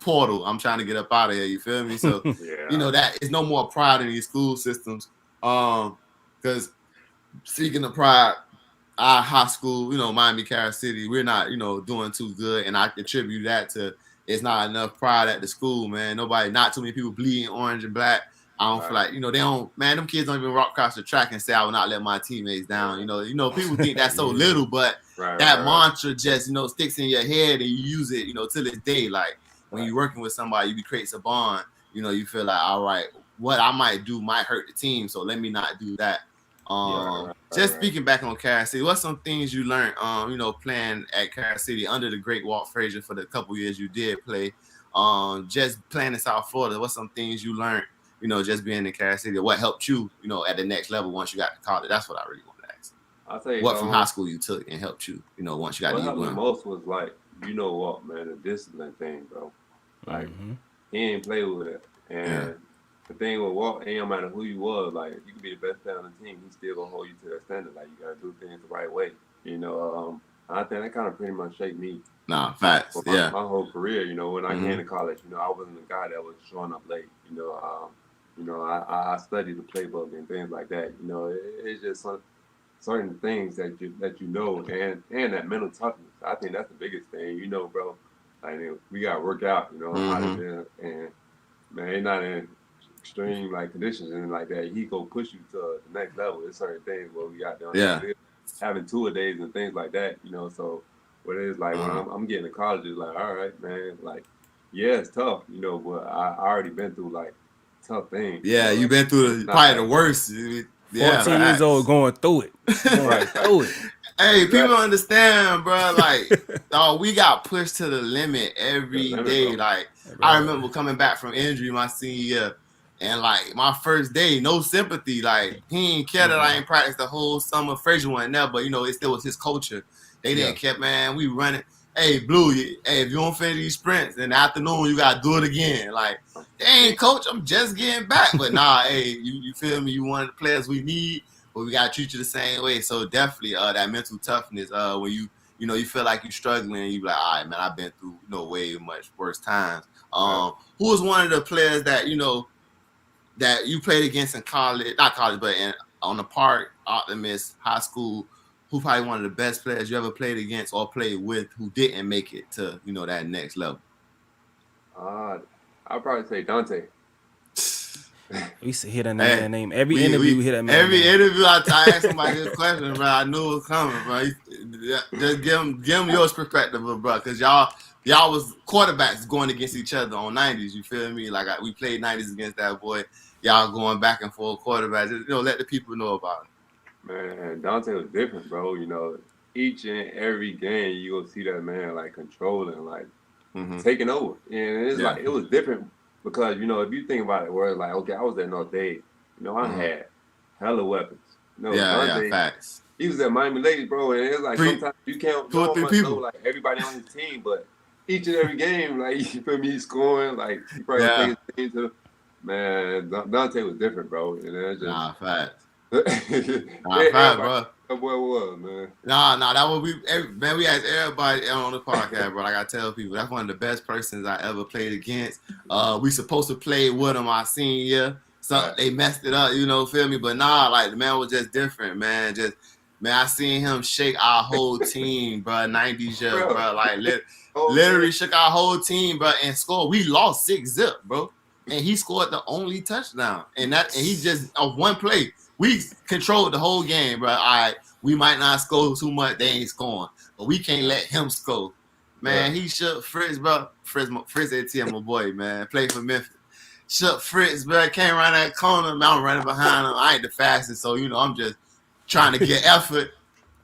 portal. I'm trying to get up out of here. You feel me? So that is no more pride in these school systems. Because speaking of pride, our high school, Miami, Carol City, we're not, doing too good, and I attribute that to it's not enough pride at the school, man. Not too many people bleeding orange and black. I don't feel like, they don't, man, them kids don't even walk across the track and say, I will not let my teammates down. People think that's so little, but that mantra just, sticks in your head, and you use it, till this day. Like when you're working with somebody, you create a bond, you feel like, all right, what I might do might hurt the team, so let me not do that. Speaking back on Carol City, what's some things you learned, playing at Carol City under the great Walt Frazier for the couple years you did play, just playing in South Florida? What's some things you learned, just being in Carol City? What helped you, at the next level once you got to college? That's what I really want to ask. I'll tell you what from high school you took and helped you, once you got to helped me most was like, what, man, the discipline thing, bro. Like he ain't play with it, and the thing with Walt, ain't no matter who you was, like you could be the best player on the team, he still gonna hold you to that standard. Like you gotta do things the right way. I think that kind of pretty much shaped me Nah, facts. for Yeah. my whole career. When I Mhm. came to college, I wasn't a guy that was showing up late. I studied the playbook and things like that. It's just certain things that and that mental toughness. I think that's the biggest thing. Bro, like we gotta work out. How to Mhm. do and man, he's not in extreme like conditions and like that. He go push you to the next level. There's certain things where we got down there Yeah. field, having tour days and things like that. So what it is like when Mhm. I'm getting to college, it's like, all right, man, like yeah, it's tough, but I already been through like tough things. Yeah, you've Like, been through it's not probably the like worst. Yeah, 14 years old facts. going through it. Going through it. Hey, people exactly understand, bro. Like, we got pushed to the limit the every limit, day. bro. Like, I Bro. remember coming back from injury my senior year, and like my first day, no sympathy. Like, he ain't care that I ain't practiced the whole summer. Frazier wasn't there, but it still was his culture. They didn't care, man. We running. Hey, Blue. Hey, if you don't finish these sprints in the afternoon, you gotta do it again. Like, dang, coach, I'm just getting back. But nah, hey, you feel me? You one of the players we need. But we gotta treat you the same way. So definitely, that mental toughness. When you feel like you're struggling, and you be like, all right, man, I've been through way much worse times. Who was one of the players that that you played against in college? Not college, but on the park, Optimist High School. Who probably one of the best players you ever played against or played with who didn't make it to that next level? I'd probably say Dante. We used to hear that Hey, man name. Every interview we we hear that man every name. interview I ask somebody this question, bro. I knew it was coming, bro. Just give him your perspective, bro, because y'all was quarterbacks going against each other on 90s. You feel me? Like we played 90s against that boy. Y'all going back and forth quarterbacks. Just, let the people know about it. Man, Dante was different, bro. Each and every game you go see that man like controlling, like Mm-hmm. taking over, and it's Yeah. like it was different because if you think about it, where it's like okay, I was at North Dade, I had hella weapons. Yeah, Dante, facts. he was at Miami Lakes, bro, and it's like sometimes you can't Two or three know people. like everybody on his team, but each and every game, like you feel me, he's scoring, like he probably gonna Yeah. take his team to. Man, Dante was different, bro, and it's just. Nah, facts. Nah, facts, Everybody, bro. that boy was, man. Nah, that would be man. We asked everybody on the podcast, bro. Like I tell people, that's one of the best persons I ever played against. We supposed to play with him our senior year. So they messed it up, feel me? But nah, like the man was just different, man. I seen him shake our whole team, bro. 90s year, bro. Like literally shook our whole team, bro, and scored. We lost 6-0, bro. And he scored the only touchdown. And he just of one play. We controlled the whole game, bro. All right. We might not score too much. They ain't scoring. But we can't let him score. Man, he shook Fritz, bro. Fritz ATM, my boy, man. Played for Memphis. Shook Fritz, bro. Came around that corner. Man, I'm running behind him. I ain't the fastest, so, I'm just trying to get effort.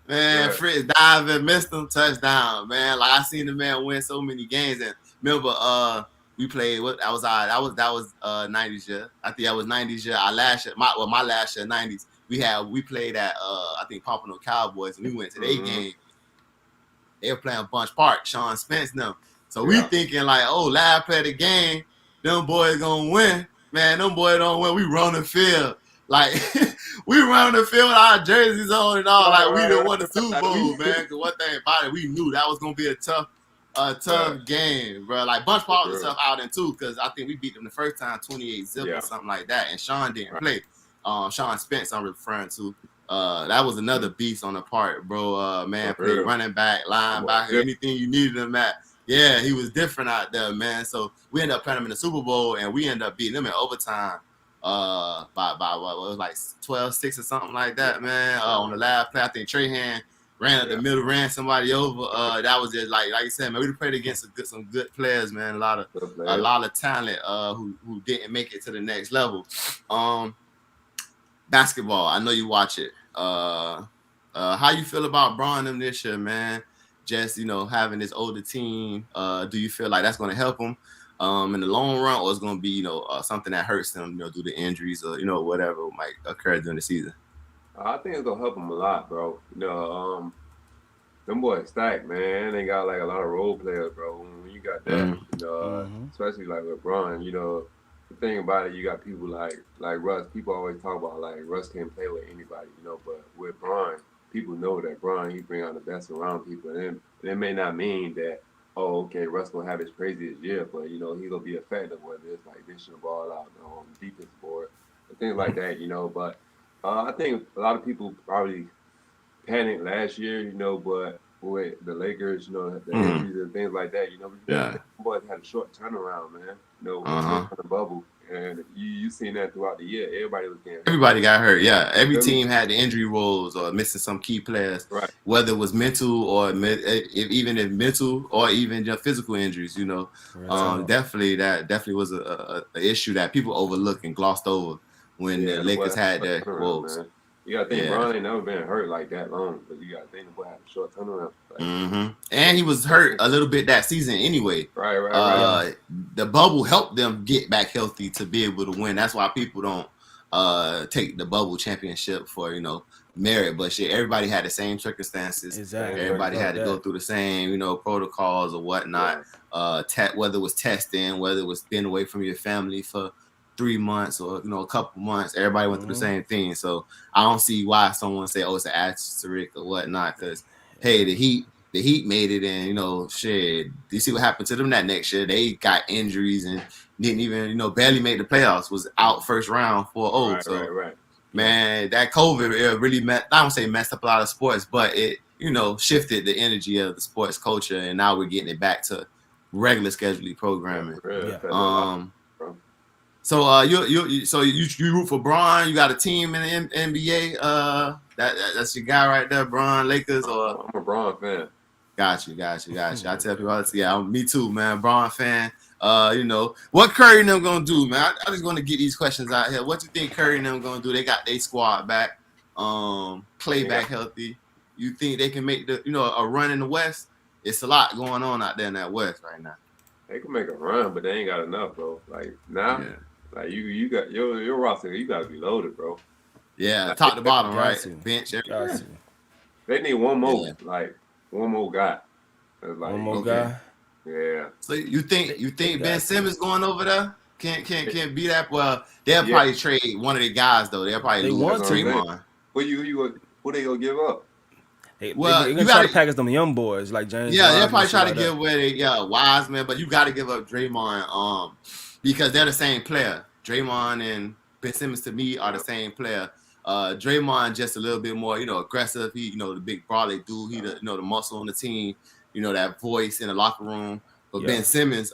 Man, Fritz diving, missed him, touchdown, man. Like, I seen the man win so many games. And remember, we played, that was 90s year. I think that was 90s year. Our last year, my last year, 90s. We played at I think Pompano Cowboys, and we went to their game. They were playing Bunch Park, Sean Spence them. So we thinking like, oh, last play of the game, them boys gonna win. Man, them boys don't win. We run the field. Like we run the field with our jerseys on and all. Like we didn't win the Super Bowl, man. Cause one thing about it, we knew that was gonna be a tough game, bro. Like Bunch Park was tough out in too, because I think we beat them the first time 28-0 or something like that. And Sean didn't play. Sean Spence, I'm referring to. That was another beast on the part, bro. Man, played running back, linebacker, anything you needed him at. Yeah, he was different out there, man. So we ended up playing him in the Super Bowl, and we ended up beating them in overtime. By what was like 12-6 or something like that, man. On the last play, I think Trahan ran up the middle, ran somebody over. That was just like you said, man. We played against some good players, man. A lot of talent who didn't make it to the next level. Basketball, I know you watch it. How you feel about Braun them this year, man? Just having this older team. Do you feel like that's going to help them in the long run, or it's going to be something that hurts them, due to injuries or whatever might occur during the season? I think it's gonna help them a lot, bro. Them boys stacked, man. They got like a lot of role players, bro. When you got that, especially like with Braun, the thing about it, you got people like Russ. People always talk about like Russ can't play with anybody, you know. But with Bron, people know that Bron he bring out the best around people, and it may not mean that okay Russ gonna have his craziest year, but you know he gonna be effective whether it's like dishing the ball out on the defense board and things like that, you know. But I think a lot of people probably panicked last year, you know, but with the Lakers, you know, the injuries and things like that, you know, we got Yeah. boys had a short turnaround, man. You know, Uh-huh. on the bubble, and you seen that throughout the year. Everybody was getting hurt. Everybody got hurt. Yeah, every Feel me? team had the injury woes or missing some key players, Right. whether it was mental or even if mental or even just physical injuries. You know, Real talk. definitely was a issue that people overlooked and glossed over when the Yeah, the boy Lakers had a had short their turnaround, woes. man. You gotta think Yeah. Bron ain't never been hurt like that long, but you gotta think the boy had a short turnaround. Like, And he was hurt a little bit that season anyway. right. The bubble helped them get back healthy to be able to win. That's why people don't take the bubble championship for merit, but shit, everybody had the same circumstances. Exactly. Everybody had to go that. through the same protocols or whatnot. Whether it was testing, whether it was being away from your family for 3 months or a couple months, everybody went through the same thing. So I don't see why someone say, "Oh, it's an asterisk" or whatnot. Because hey, the Heat made it, and shit. You see what happened to them that next year? They got injuries and didn't even barely make the playoffs. Was out first round 4-0. So Right. man, that COVID era really I don't say messed up a lot of sports, but it shifted the energy of the sports culture, and now we're getting it back to regular scheduled programming. Yeah. So you root for Bron? You got a team in the NBA? That's your guy right there, Bron, Lakers, or I'm a Bron fan. Got you. I tell people all this. Yeah, me too, man. Bron fan. What Curry and them gonna do, man? I just want to get these questions out here. What you think Curry and them gonna do? They got their squad back. Clay back healthy. You think they can make a run in the West? It's a lot going on out there in that West right now. They can make a run, but they ain't got enough, bro. Like now, like you got your roster, you gotta be loaded, bro. Yeah, top to bottom, right? To. Bench everywhere. They need one more, like one more guy. Like, one more guy. Yeah. So you think Ben Simmons going over there can't be that? Well, they'll probably trade one of the guys though. They'll probably lose Draymond. Who they gonna give up? They're gonna try to package them young boys like James. Yeah, they'll probably try to give away Wiseman, but you got to give up Draymond because they're the same player. Draymond and Ben Simmons to me are the same player. Draymond just a little bit more aggressive. He the big brother dude. He the muscle on the team. That voice in the locker room. But Ben Simmons,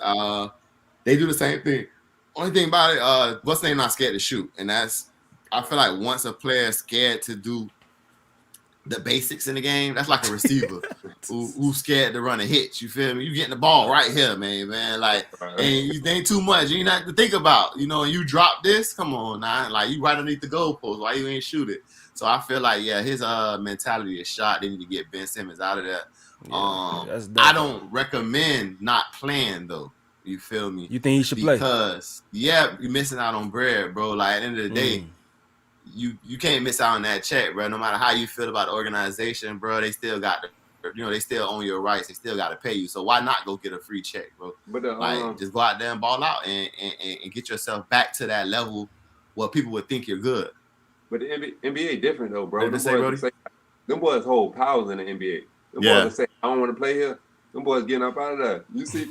they do the same thing. Only thing about it, what's name not scared to shoot, and that's I feel like once a player is scared to do the basics in the game, that's like a receiver who's scared to run a hitch. You feel me? You getting the ball right here, man. Like, and you ain't too much. You ain't nothing to think about. And you drop this. Come on, now. Like you right underneath the goalpost. Why you ain't shoot it? So I feel like his mentality is shot. They need to get Ben Simmons out of there. I don't recommend not playing though. You feel me? You think he should play? Because you're missing out on bread, bro. Like at the end of the day, you can't miss out on that check, bro. No matter how you feel about the organization, bro, they still got they still own your rights. They still got to pay you. So why not go get a free check, bro? But just go out there and ball out and get yourself back to that level where people would think you're good. But the NBA different though, bro. Them boys hold powers in the NBA. Them boys say, I don't want to play here. Them boys getting up out of there. You see,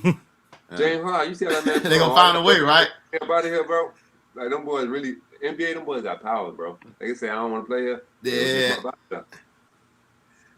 James Harden, you see how that man? They gonna find a way, right? Get up out of here, bro. Like them boys really NBA. Them boys got powers, bro. They can say, I don't want to play here. Yeah.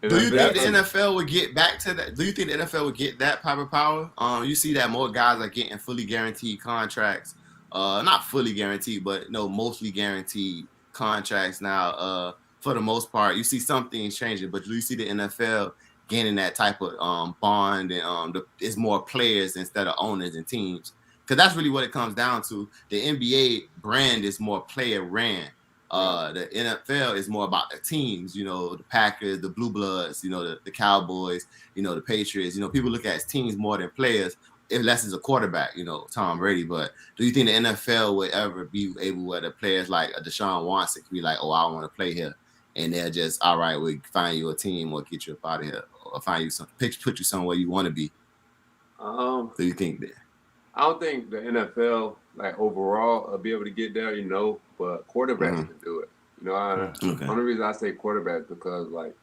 Do you think the NFL would get back to that? Do you think the NFL would get that type of power? You see that more guys are getting fully guaranteed contracts. Not fully guaranteed, but mostly guaranteed contracts now. For the most part, you see some things changing, but you see the NFL gaining that type of bond, and it's more players instead of owners and teams. Because that's really what it comes down to. The NBA brand is more player ran. The NFL is more about the teams, the Packers, the Blue Bloods, the Cowboys, the Patriots. People look at teams more than players, unless it's a quarterback, Tom Brady. But do you think the NFL would ever be able where the players like Deshaun Watson can be like, oh, I want to play here? And they're just, all right, we'll find you a team or get you up out of here or find you put you somewhere you want to be. Do you think that? I don't think the NFL like overall will be able to get there, but quarterbacks can do it. Okay. Only reason I say quarterbacks because like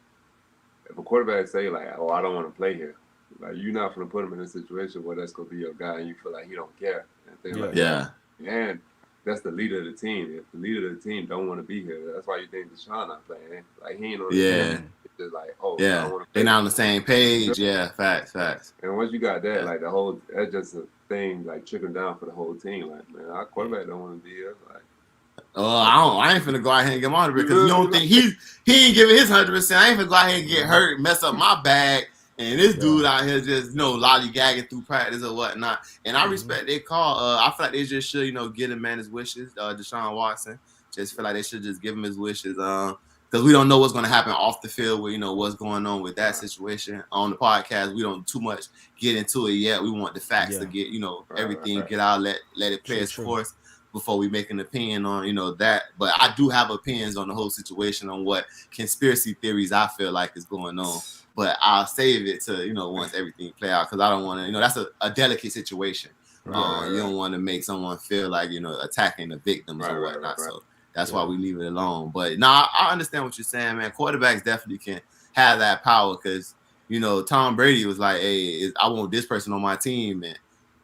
if a quarterback say like, "Oh, I don't want to play here," like you're not gonna put him in a situation where that's gonna be your guy and you feel like he don't care and things like Yeah. that. And that's the leader of the team. If the leader of the team don't want to be here, that's why you think Deshaun not playing. Like he ain't on the team. It's just like, oh, I don't want to They're play. not on the same page. Yeah, facts. And once you got that, like that's just a thing like trickling down for the whole team. Like, man, our quarterback don't want to be here. Like, I ain't finna go out here and get my 100% because you don't think he ain't giving his 100%. I ain't finna go out here and get hurt, mess up my bag, and this dude out here just lollygagging through practice or whatnot. And I respect their call. I feel like they just should get him man his wishes. Deshaun Watson, just feel like they should just give him his wishes. Because we don't know what's going to happen off the field with what's going on with that situation. On the podcast, we don't too much get into it yet. We want the facts to get everything get out, let it play its course before we make an opinion on that. But I do have opinions on the whole situation on what conspiracy theories I feel like is going on. But I'll save it to once everything play out because I don't want to that's a delicate situation. You don't want to make someone feel like attacking the victims or whatnot. So that's why we leave it alone. But I understand what you're saying, man. Quarterbacks definitely can have that power because Tom Brady was like, hey, I want this person on my team and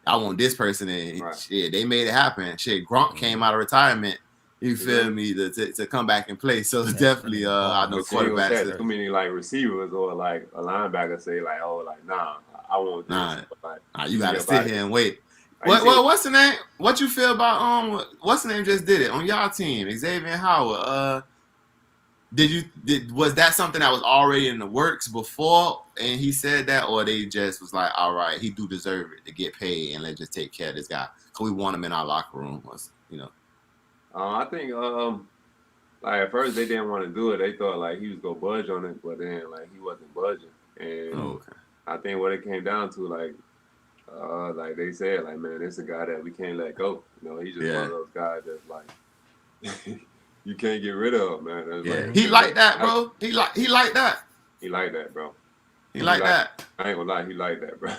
I want this person, and shit, they made it happen. Shit, Gronk came out of retirement. You feel me to come back and play. So definitely, I know quarterbacks. Too many like receivers or like a linebacker say like, oh, like nah, I want this. You gotta sit here and wait. What's the name? What you feel about what's the name just did it on y'all team? Xavier Howard. Was that something that was already in the works before and he said that, or they just was like, all right, he do deserve it to get paid and let's just take care of this guy because we want him in our locker room, I think like at first they didn't want to do it. They thought like he was gonna budge on it, but then like he wasn't budging. And I think what it came down to like they said, like, man, it's a guy that we can't let go. He's just one of those guys that's like you can't get rid of, man. He like that, bro. He like that. He like that, bro. He like that. I ain't gonna lie, he like that, bro.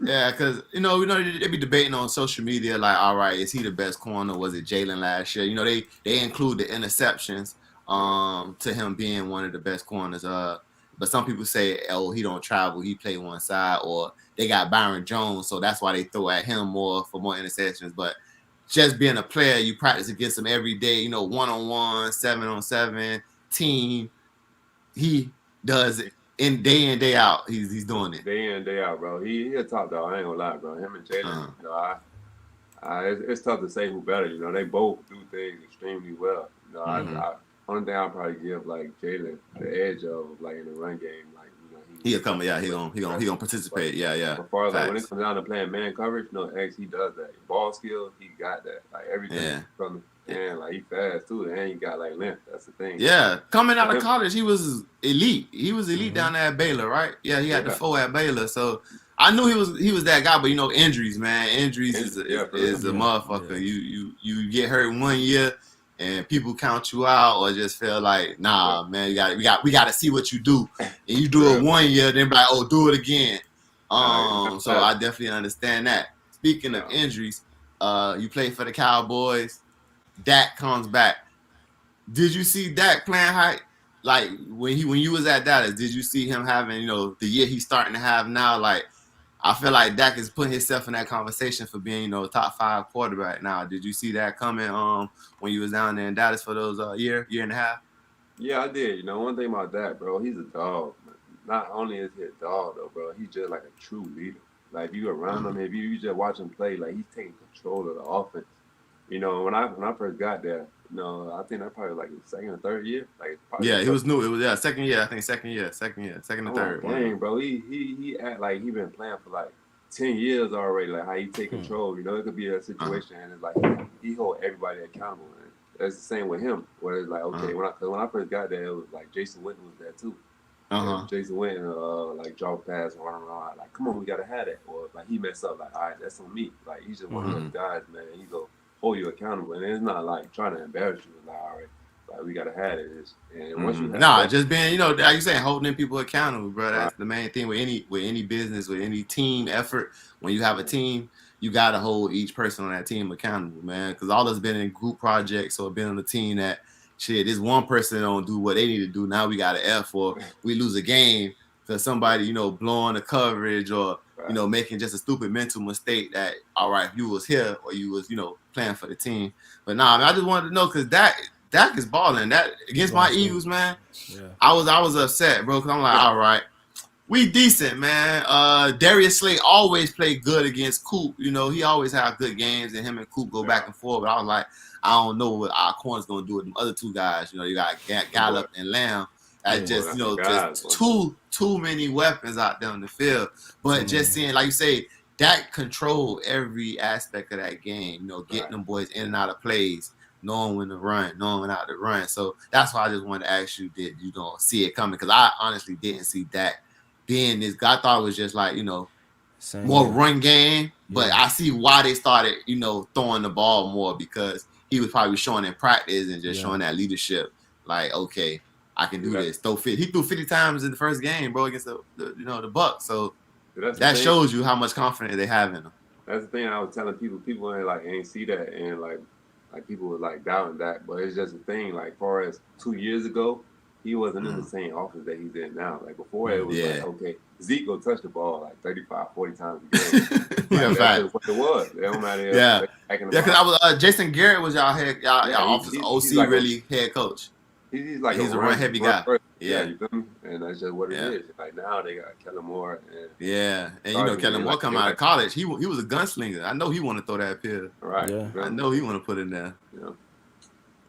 Yeah, because they be debating on social media like, all right, is he the best corner? Was it Jalen last year? They include the interceptions to him being one of the best corners. But some people say, oh, he don't travel, he play one side, or they got Byron Jones, so that's why they throw at him more for more interceptions. But just being a player, you practice against him every day, 1-on-1, 7-on-7, team. He does it in day out. He's doing it. Day in, day out, bro. He a top dog. I ain't gonna lie, bro. Him and Jalen, it's tough to say who better. They both do things extremely well. Only thing I'll probably give like Jalen the edge of like in the run game, like he'll come. Yeah, he gonna participate. Yeah. As far as like when it comes down to playing man coverage, he does that. Ball skill, he got that. Like everything from and like he fast too, and he got like length. That's the thing. Yeah, coming out of college, he was elite. He was elite down there at Baylor, right? Yeah, he had the 4 at Baylor, so I knew he was that guy. But injuries, man, injuries is a motherfucker. You get hurt 1 year. And people count you out or just feel like, nah, man, we got to see what you do. And you do it 1 year, then be like, oh, do it again. So I definitely understand that. Speaking of injuries, you play for the Cowboys. Dak comes back. Did you see Dak playing high? Like when you was at Dallas, did you see him having, the year he's starting to have now? Like, I feel like Dak is putting himself in that conversation for being, top 5 quarterback now. Did you see that coming when you was down there in Dallas for those year and a half? Yeah, I did. One thing about Dak, bro, he's a dog. Not only is he a dog, though, bro, he's just like a true leader. Like, if you around him, if you just watch him play, like, he's taking control of the offense. When I first got there, I think that probably like his second or third year. Like, he was new. It was second year. I think second or third. Dang, bro, he act like he been playing for like 10 years already. Like how he take control. It could be a situation, and it's like he hold everybody accountable. And that's the same with him. Where it's like, okay, when I first got there, it was like Jason Witten was there too. Jason Witten like drop pass and run around. Like, come on, we gotta have that. Or like he messed up. Like, all right, that's on me. Like he's just one of those guys, man. He go hold you accountable, and it's not like trying to embarrass you. It's like, all right, like we gotta have it. And once you have just being, like you saying, holding people accountable, bro. That's the main thing with any business, with any team effort. When you have a team, you got to hold each person on that team accountable, man. Because all us been in group projects or been on a team that shit, this one person don't do what they need to do. Now we got an F or we lose a game because somebody, blowing the coverage or, making just a stupid mental mistake that, all right, if you was here or you was, playing for the team. But nah, man, I just wanted to know because Dak is balling. That against my Eagles, man. Yeah. I was upset, bro, because I'm like, all right. We decent, man. Darius Slay always played good against Coop. He always have good games, and him and Coop go back and forth. But I was like, I don't know what our corner's gonna do with them other two guys. You got Gallup and Lamb. Just too many weapons out there on the field. But just seeing, like you say, that control every aspect of that game. Getting them boys in and out of plays, knowing when to run, knowing when not to run. So that's why I just wanted to ask you, did you see it coming? Because I honestly didn't see that being this guy. I thought it was just like, more run game. But I see why they started, throwing the ball more because he was probably showing in practice and just showing that leadership. Like, okay, I can do this. He threw 50 times in the first game, bro, against the Bucks. So that shows you how much confidence they have in him. That's the thing I was telling people. People ain't see that, and like people were doubting that. But it's just a thing. Like, far as 2 years ago, he wasn't in the same offense that he's in now. Like, before it was okay, Zeke will touch the ball 35, 40 times a game. That's what it was. It don't matter. Because I was Jason Garrett was y'all offensive OC, really head coach. He's a run heavy guy. Yeah, you feel me? And that's just what it is. Like, now they got Kellen Moore. And Kellen Moore come out of college. He was a gunslinger. I know he want to throw that pill. Right. Yeah. I know he want to put it in there. Yeah.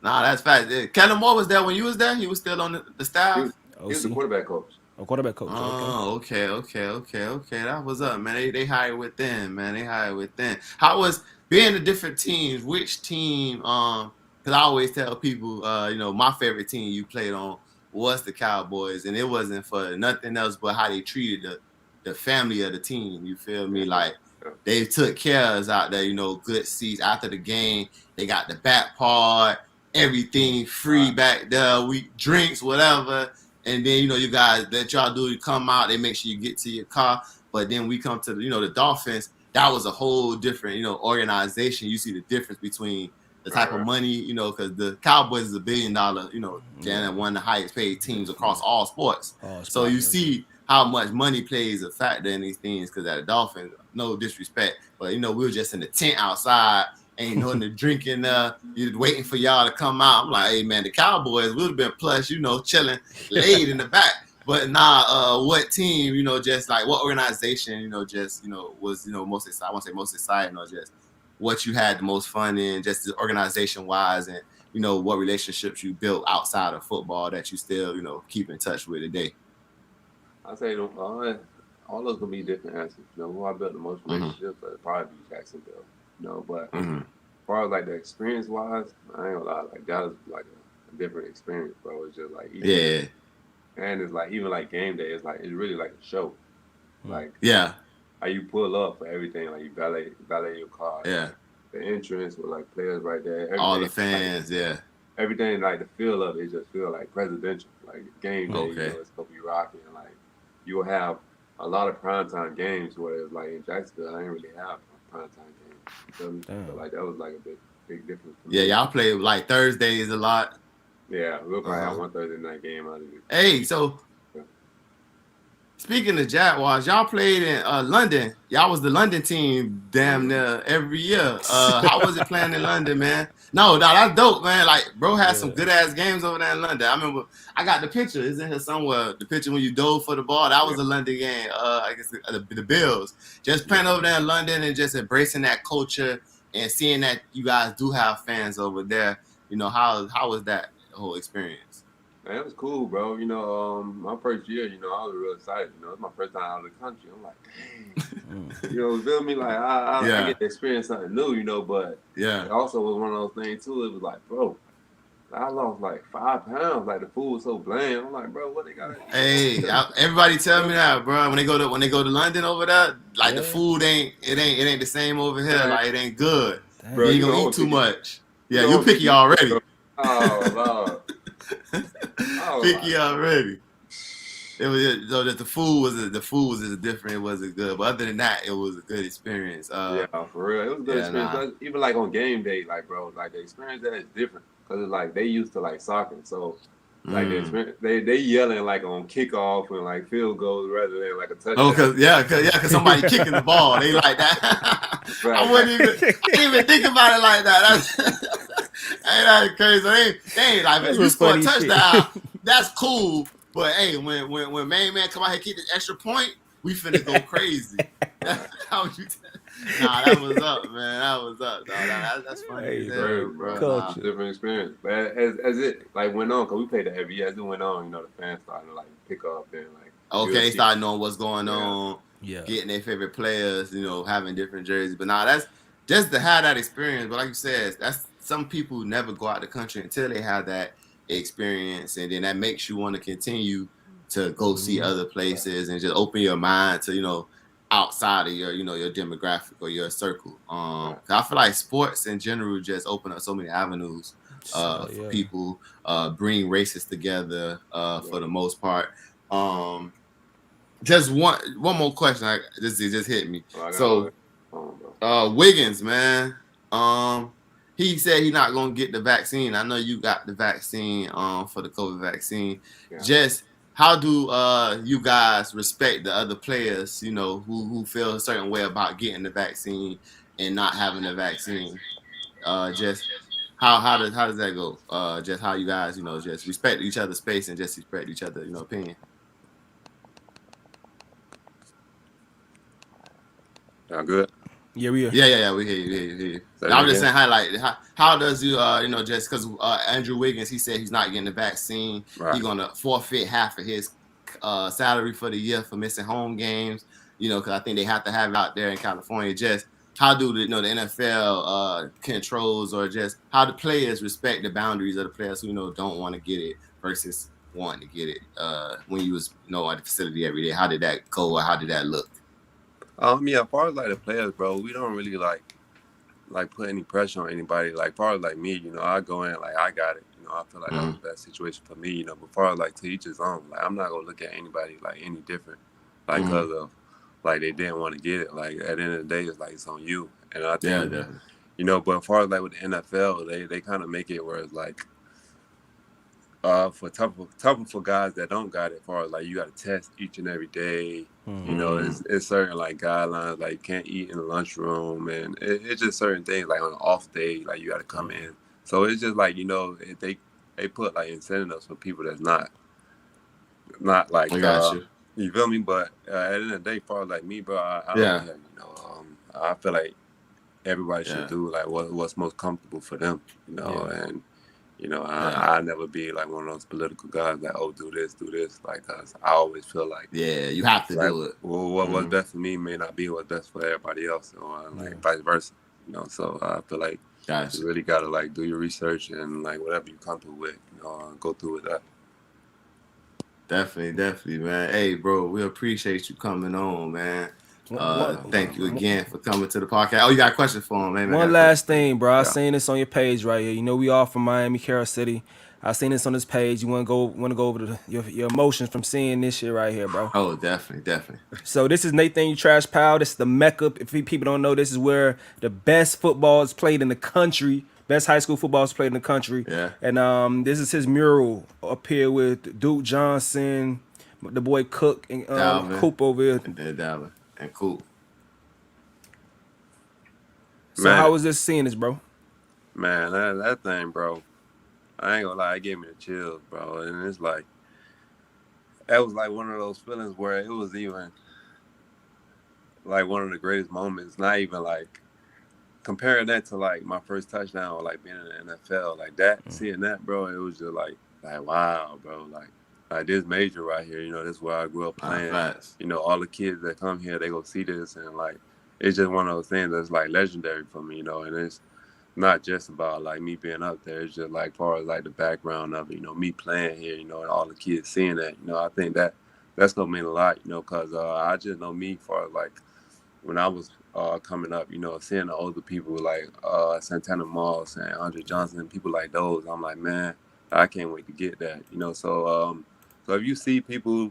Nah, that's fact. Kellen Moore was there when you was there. He was still on the staff. He was the quarterback coach. A quarterback coach. Oh, okay. That was up, man. They hired within, man. How was being the different teams? Which team? Because I always tell people, my favorite team you played on was the Cowboys, and it wasn't for nothing else but how they treated the family of the team. You feel me? Like, they took care of us out there. Good seats after the game. They got the back part. Everything free back there. We drinks, whatever. And then, you guys that y'all do, you come out, they make sure you get to your car. But then we come to, the Dolphins. That was a whole different, organization. You see the difference between the type of money, because the Cowboys is $1 billion, one of the highest paid teams across all sports. So you see how much money plays a factor in these things. Because at the Dolphins, no disrespect, but, we were just in the tent outside. Ain't nothing to drink in there. You're waiting for y'all to come out. I'm like, hey, man, the Cowboys would have been plush, chilling, laid in the back. But what team, just like what organization, was, most exciting? I won't say most exciting, or just what you had the most fun in, just organization-wise, and, what relationships you built outside of football that you still, keep in touch with today. I say all those gonna be different answers. Who I built the most relationships, but probably be Jacksonville. But as far as the experience wise, I ain't gonna lie, that was a different experience, bro. It's just and it's even game day, it's really a show. How you pull up for everything, you valet your car. Yeah. The entrance with Playas right there. All the fans, Everything the feel of it just feel presidential. Game day, it's gonna be rocking. You will have a lot of primetime games where it's in Jacksonville, I ain't really have a primetime game. So that was a big difference. Yeah, y'all play Thursdays a lot. Yeah, we'll probably have one Thursday night game out of it. Hey, so speaking of Jaguars, y'all played in London. Y'all was the London team damn near every year. How was it playing in London, man? No, that's dope, man. Bro had some good ass games over there in London. I remember I got the picture. It's in here somewhere. The picture when you dove for the ball. That was a London game. I guess the Bills. Just playing over there in London and just embracing that culture and seeing that you guys do have fans over there. How was that whole experience? Man, it was cool, bro. My first year, I was real excited. It's my first time out of the country. I'm like, dang. You feel me? I get to experience something new, but it also was one of those things, too. It was bro, I lost 5 pounds. The food was so bland. I'm like, bro, what they got? Hey, everybody tell me that, bro. When they go to London over there, the food ain't the same over here. It ain't good. Bro, you gonna eat too much. Yeah, you picky already. Oh, Lord. Picky already. It was though that the food was different. It wasn't good, but other than that, it was a good experience. Yeah, for real, it was a good Yeah, experience. nah. But even like on game day, like bro, like the experience there is different because it's like they used to like soccer, so like the experience, they yelling like on kickoff and like field goals rather than like a Oh, touchdown. cause somebody kicking the ball. They like that. Right. I didn't even think about it like that. Ain't that crazy? They ain't like, That's you some score a funny shit. touchdown, that's cool. But hey, when main man come out here kick this extra point, we finna go crazy. How you? Nah, that was up, man. That was up. That's funny Hey, as Crazy, hell, bro. bro. culture. Different experience. But as it like went on, cause we played that every year. As it went on, you know, the fans started to like pick up and like. Okay, start knowing what's going on, Yeah. getting their favorite players, having different jerseys. But now that's just to have that experience. But like you said, that's some people never go out the country until they have that experience, and then that makes you want to continue to go see other places and just open your mind to outside of your demographic or your circle. I feel like sports in general just open up so many avenues for people, bring races together for the most part. Just one more question. This just hit me. So, Wiggins, man. He said he's not gonna get the vaccine. I know you got the vaccine for the COVID vaccine. Yeah. Just how do you guys respect the other players, who feel a certain way about getting the vaccine and not having the vaccine? Just how does that go? Just how you guys, just respect each other's space and just respect each other's, opinion. Y'all good? Yeah, we are. Yeah. We hear you. I'm just saying, how does you, just because Andrew Wiggins, he said he's not getting the vaccine. Right. He's gonna forfeit half of his salary for the year for missing home games. Because I think they have to have it out there in California. Just how do the NFL controls, or just how the players respect the boundaries of the players who don't want to get it versus wanting to get it when you was at the facility every day? How did that go, or how did that look? Yeah, as far as like the players, bro, we don't really like put any pressure on anybody. Like, as far as like me, I go in like I got it. I feel like that was the best situation for me. But as far as like to each his own. Like, I'm not gonna look at anybody like any different, like because of like they didn't want to get it. Like at the end of the day, it's like it's on you. And I think, but as far as like with the NFL, they kind of make it where it's like. For tougher for guys that don't got it, as far as like you got to test each and every day. It's certain like guidelines, like you can't eat in the lunchroom, and it's just certain things like on an off day, like you got to come in. So it's just like they put like incentives for people that's not like I got you. You feel me? But at the end of the day, as far as like me, bro, I don't care. I feel like everybody should do like what's most comfortable for them. And. I never be like one of those political guys that do this, like, cause I always feel like you have to do it. Well, what's best for me may not be what's best for everybody else, or like vice versa. So I feel like you really gotta like do your research and like whatever you're comfortable with, go through with that. Definitely, man. Hey, bro, we appreciate you coming on, man. Thank you again for coming to the podcast. Oh, you got a question for him, man? One last thing, bro. I seen this on your page right here. We all from Miami, Carol City. I seen this on this page. You want to go over your emotions from seeing this shit right here, bro? Oh, definitely. So this is Nathan Trash Powell. This is the Mecca. If people don't know, this is where the best football is played in the country. Best high school football is played in the country. Yeah. And this is his mural up here with Duke Johnson, the boy Cook, and Coop over here. And Dalvin and Coop. So how was this seeing this, bro? Man, that thing, bro. I ain't gonna lie, it gave me the chills, bro. And it's like, that was like one of those feelings where it was even like one of the greatest moments. Not even like comparing that to like my first touchdown or like being in the NFL, like that, seeing that, bro, it was just like wow, bro, like this major right here, this is where I grew up playing. All the kids that come here, they go see this, and like it's just one of those things that's like legendary for me, and it's not just about like me being up there. It's just like far as like the background of it, me playing here, and all the kids seeing that, I think that's gonna mean a lot, because I just know me far as like when I was coming up, seeing the older people like Santana Moss and Andre Johnson and people like those, I'm like, man, I can't wait to get that, So if you see people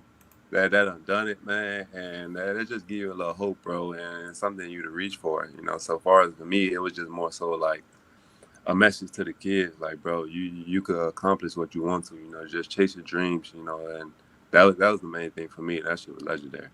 that done it, man, and it just give you a little hope, bro, and something you to reach for, you know. So far as for me, it was just more so like a message to the kids, like, bro, you could accomplish what you want to, you know, just chase your dreams, you know, and that was the main thing for me. That shit was legendary.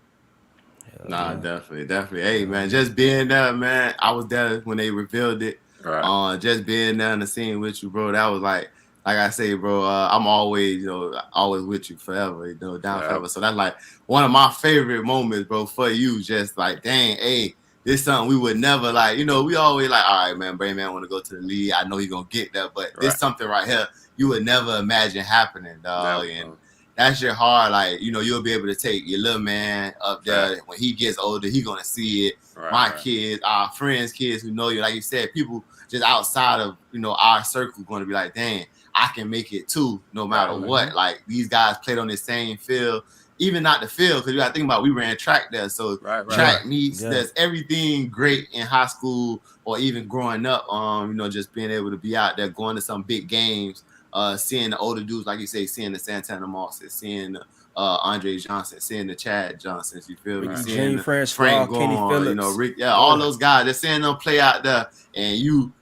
Nah, definitely. Hey, man, just being there, man. I was there when they revealed it. Right. Just being there in the scene with you, bro. That was like I say, bro. I'm always, always with you forever. Down forever. So that's like one of my favorite moments, bro, for you. Just like, dang, hey, this something we would never like. We always like, all right, man, Bray man want to go to the league. I know he's gonna get there, but this something right here you would never imagine happening, dog. And that's your heart, like, you'll be able to take your little man up there. When he gets older, he gonna see it. My kids, our friends, kids who know you, like you said, people just outside of our circle gonna be like, dang, I can make it too, no matter what. Like, these guys played on the same field, even not the field, because you gotta think about, we ran track there, so track meets, there's everything great in high school or even growing up. Just being able to be out there, going to some big games. Seeing the older dudes, like you say, seeing the Santana Mosses, seeing the Andre Johnson, seeing the Chad Johnsons, you feel me? Seeing the Frank Gorn, Rick, all those guys, they're seeing them play out there, and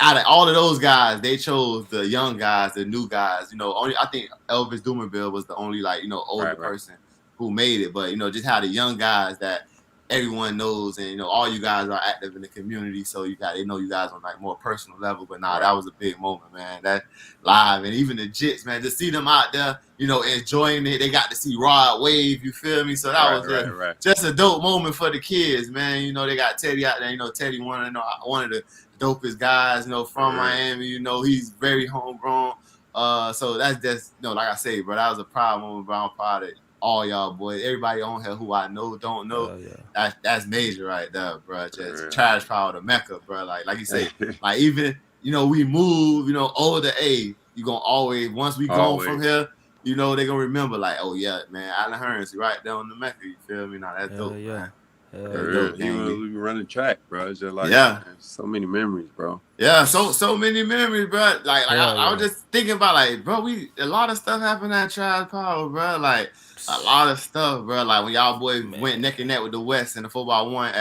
out of all of those guys, they chose the young guys, the new guys. Only I think Elvis Dumerville was the only older person who made it, but just how the young guys that everyone knows, and all you guys are active in the community, so they know you guys on like more personal level. But that was a big moment, man. That live, and even the Jits, man, to see them out there, enjoying it. They got to see Rod wave, you feel me? So that was just a dope moment for the kids, man. They got Teddy out there. Teddy one of the dopest guys, from Miami. He's very homegrown. So that's just, like I say, bro, that was a proud moment, bro. I'm proud of all y'all boys, everybody on here who I know, don't know. That's major right there, bro. Just trash power to Mecca, bro. Like you say, like, even we move, older age, you gonna always, once we go from here, they gonna remember, like, oh yeah, man, Allen Hurns, right there on the Mecca. You feel me? Now that's dope, man. We were running track, bro. It's just like, so many memories, bro. Yeah, so many memories, bro. Like I was just thinking about, like, bro, a lot of stuff happened at Trash Power, bro. Like, a lot of stuff, bro. Like, when y'all boys went neck and neck with the West in the 4x1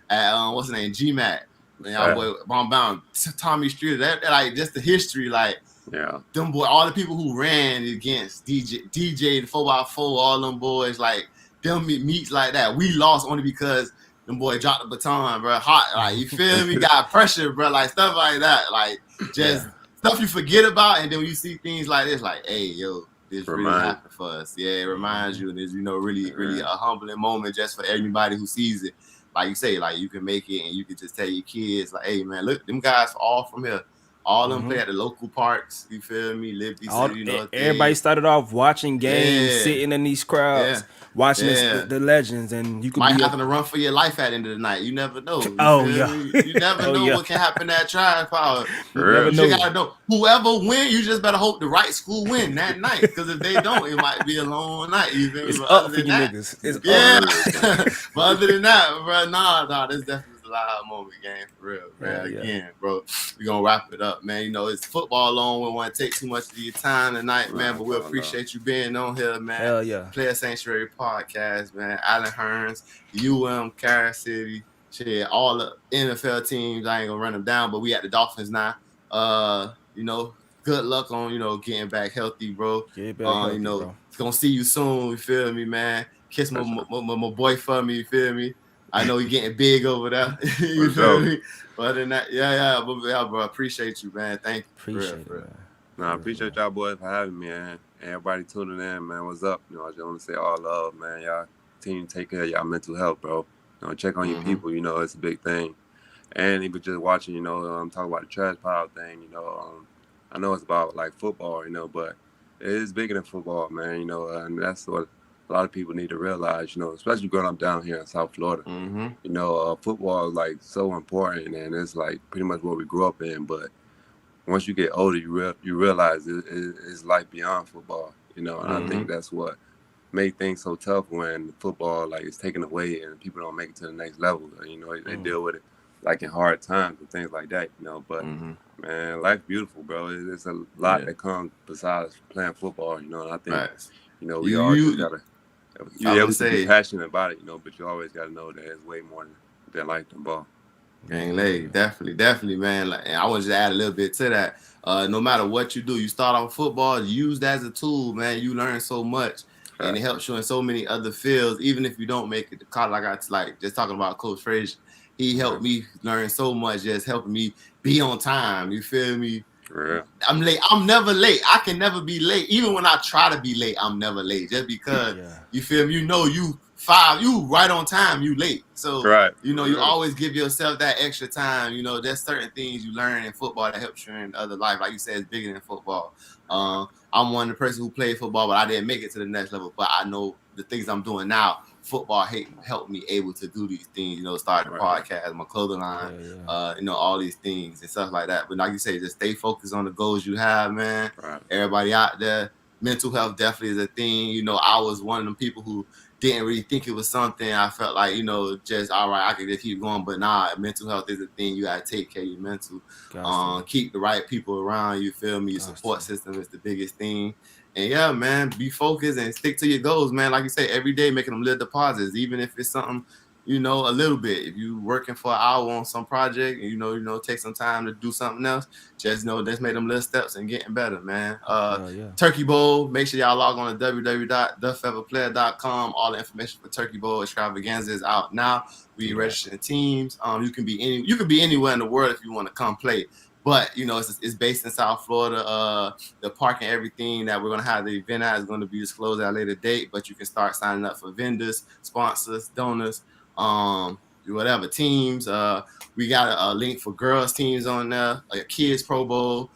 at what's his name, GMAC. When y'all boy bound Tommy Street. That like, just the history, like, them boy, all the people who ran against DJ the 4x4, all them boys, like, them meets like that. We lost only because them boy dropped the baton, bro. Hot, like, you feel me? Got pressure, bro. Like, stuff like that. Like, just stuff you forget about, and then when you see things like this, like, hey, yo, this really happened for us. Yeah, it reminds you, and it's, really a humbling moment just for everybody who sees it. Like you say, like, you can make it, and you can just tell your kids, like, hey, man, look, them guys all from here. All them play at the local parks. You feel me? Liberty City, everybody started off watching games, sitting in these crowds, watching the legends, and you could might have to run for your life at the end of the night. You never know. You never know what can happen at Trash Power. You just gotta know. Whoever win, you just better hope the right school win that night. Because if they don't, it might be a long night. You feel me? It's up for you niggas. It's up. But other than that, bro, nah, this definitely a live moment game for real, man. Again, bro, we gonna wrap it up, man. It's football long. We don't want to take too much of your time tonight, man, but we appreciate you being on here, man. Hell yeah. Player Sanctuary Podcast, man. Allen Hurns, Carol City, shit, all the NFL teams. I ain't gonna run them down, but we at the Dolphins now. Good luck on getting back healthy, bro. Get back healthy, bro. Gonna see you soon. You feel me, man? Kiss my boy for me. You feel me? I know you're getting big over there. You feel me? But other than that, bro, appreciate you, man. Thank you. Appreciate it, man. I appreciate y'all boys for having me, man. Everybody tuning in, man. What's up? I just want to say all love, man. Y'all continue to take care of y'all mental health, bro. Check on your people. It's a big thing. And even just watching, talk about the Trash Pile thing. I know it's about like football, but it is bigger than football, man. And that's what a lot of people need to realize, especially growing up down here in South Florida. Football is like so important, and it's like pretty much what we grew up in. But once you get older, you realize it's life beyond football. And I think that's what made things so tough when football is taken away and people don't make it to the next level. They deal with it like in hard times and things like that. But man, life's beautiful, bro. There's a lot that comes besides playing football. And I think we all just gotta You're able to be passionate about it, but you always got to know that it's way more than life than ball. Gang Lay, definitely, man. Like, and I want to just add a little bit to that. No matter what you do, you start off football, use that as a tool, man. You learn so much, and it helps you in so many other fields. Even if you don't make it to college, like just talking about Coach Frazier, he helped me learn so much, just helping me be on time. You feel me? I'm late. I'm never late. I can never be late. Even when I try to be late, I'm never late. Just because you feel me, you right on time, you late. So you always give yourself that extra time. There's certain things you learn in football that helps you in other life. Like you said, it's bigger than football. I'm one of the person who played football, but I didn't make it to the next level. But I know the things I'm doing now. Football helped me able to do these things. Start the podcast, my clothing line, all these things and stuff like that. But like you say, just stay focused on the goals you have, man. Everybody out there, mental health definitely is a thing. I was one of them people who didn't really think it was something. I felt like, just all right, I could just keep going. But nah, mental health is a thing. You gotta take care of your mental. Keep the right people around you, feel me? Your support system is the biggest thing. And yeah, man, be focused and stick to your goals, man. Like you say, every day making them little deposits, even if it's something, a little bit. If you working for an hour on some project, and take some time to do something else, just just make them little steps and getting better, man. Turkey Bowl, make sure y'all log on to www.thefeatherplayer.com. All the information for Turkey Bowl extravaganza is out now. We registering teams. You can be anywhere in the world if you want to come play. But it's based in South Florida. The park and everything that we're gonna have the event at is going to be disclosed at a later date. But you can start signing up for vendors, sponsors, donors, whatever teams. We got a link for girls teams on there, like a kids Pro Bowl.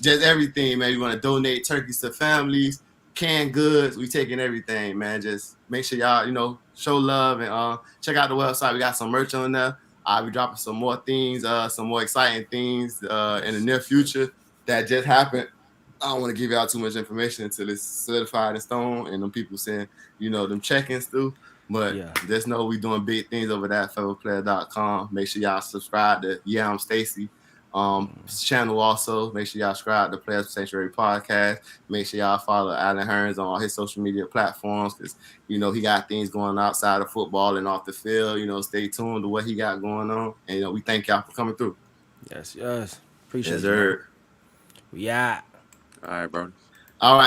Just everything, man. You want to donate turkeys to families, canned goods. We taking everything, man. Just make sure y'all show love and check out the website. We got some merch on there. I'll be dropping some more things, some more exciting things in the near future that just happened. I don't want to give y'all too much information until it's solidified in stone and them people saying, them check-ins through. But just know we doing big things over there at featherplayer.com. Make sure y'all subscribe to I'm Stacy channel also. Make sure y'all subscribe to Playas Sanctuary Podcast. Make sure y'all follow Alan Hurns on all his social media platforms because he got things going outside of football and off the field. Stay tuned to what he got going on. And we thank y'all for coming through. Yes. Appreciate it. Yeah. Yeah. All right, bro. All right.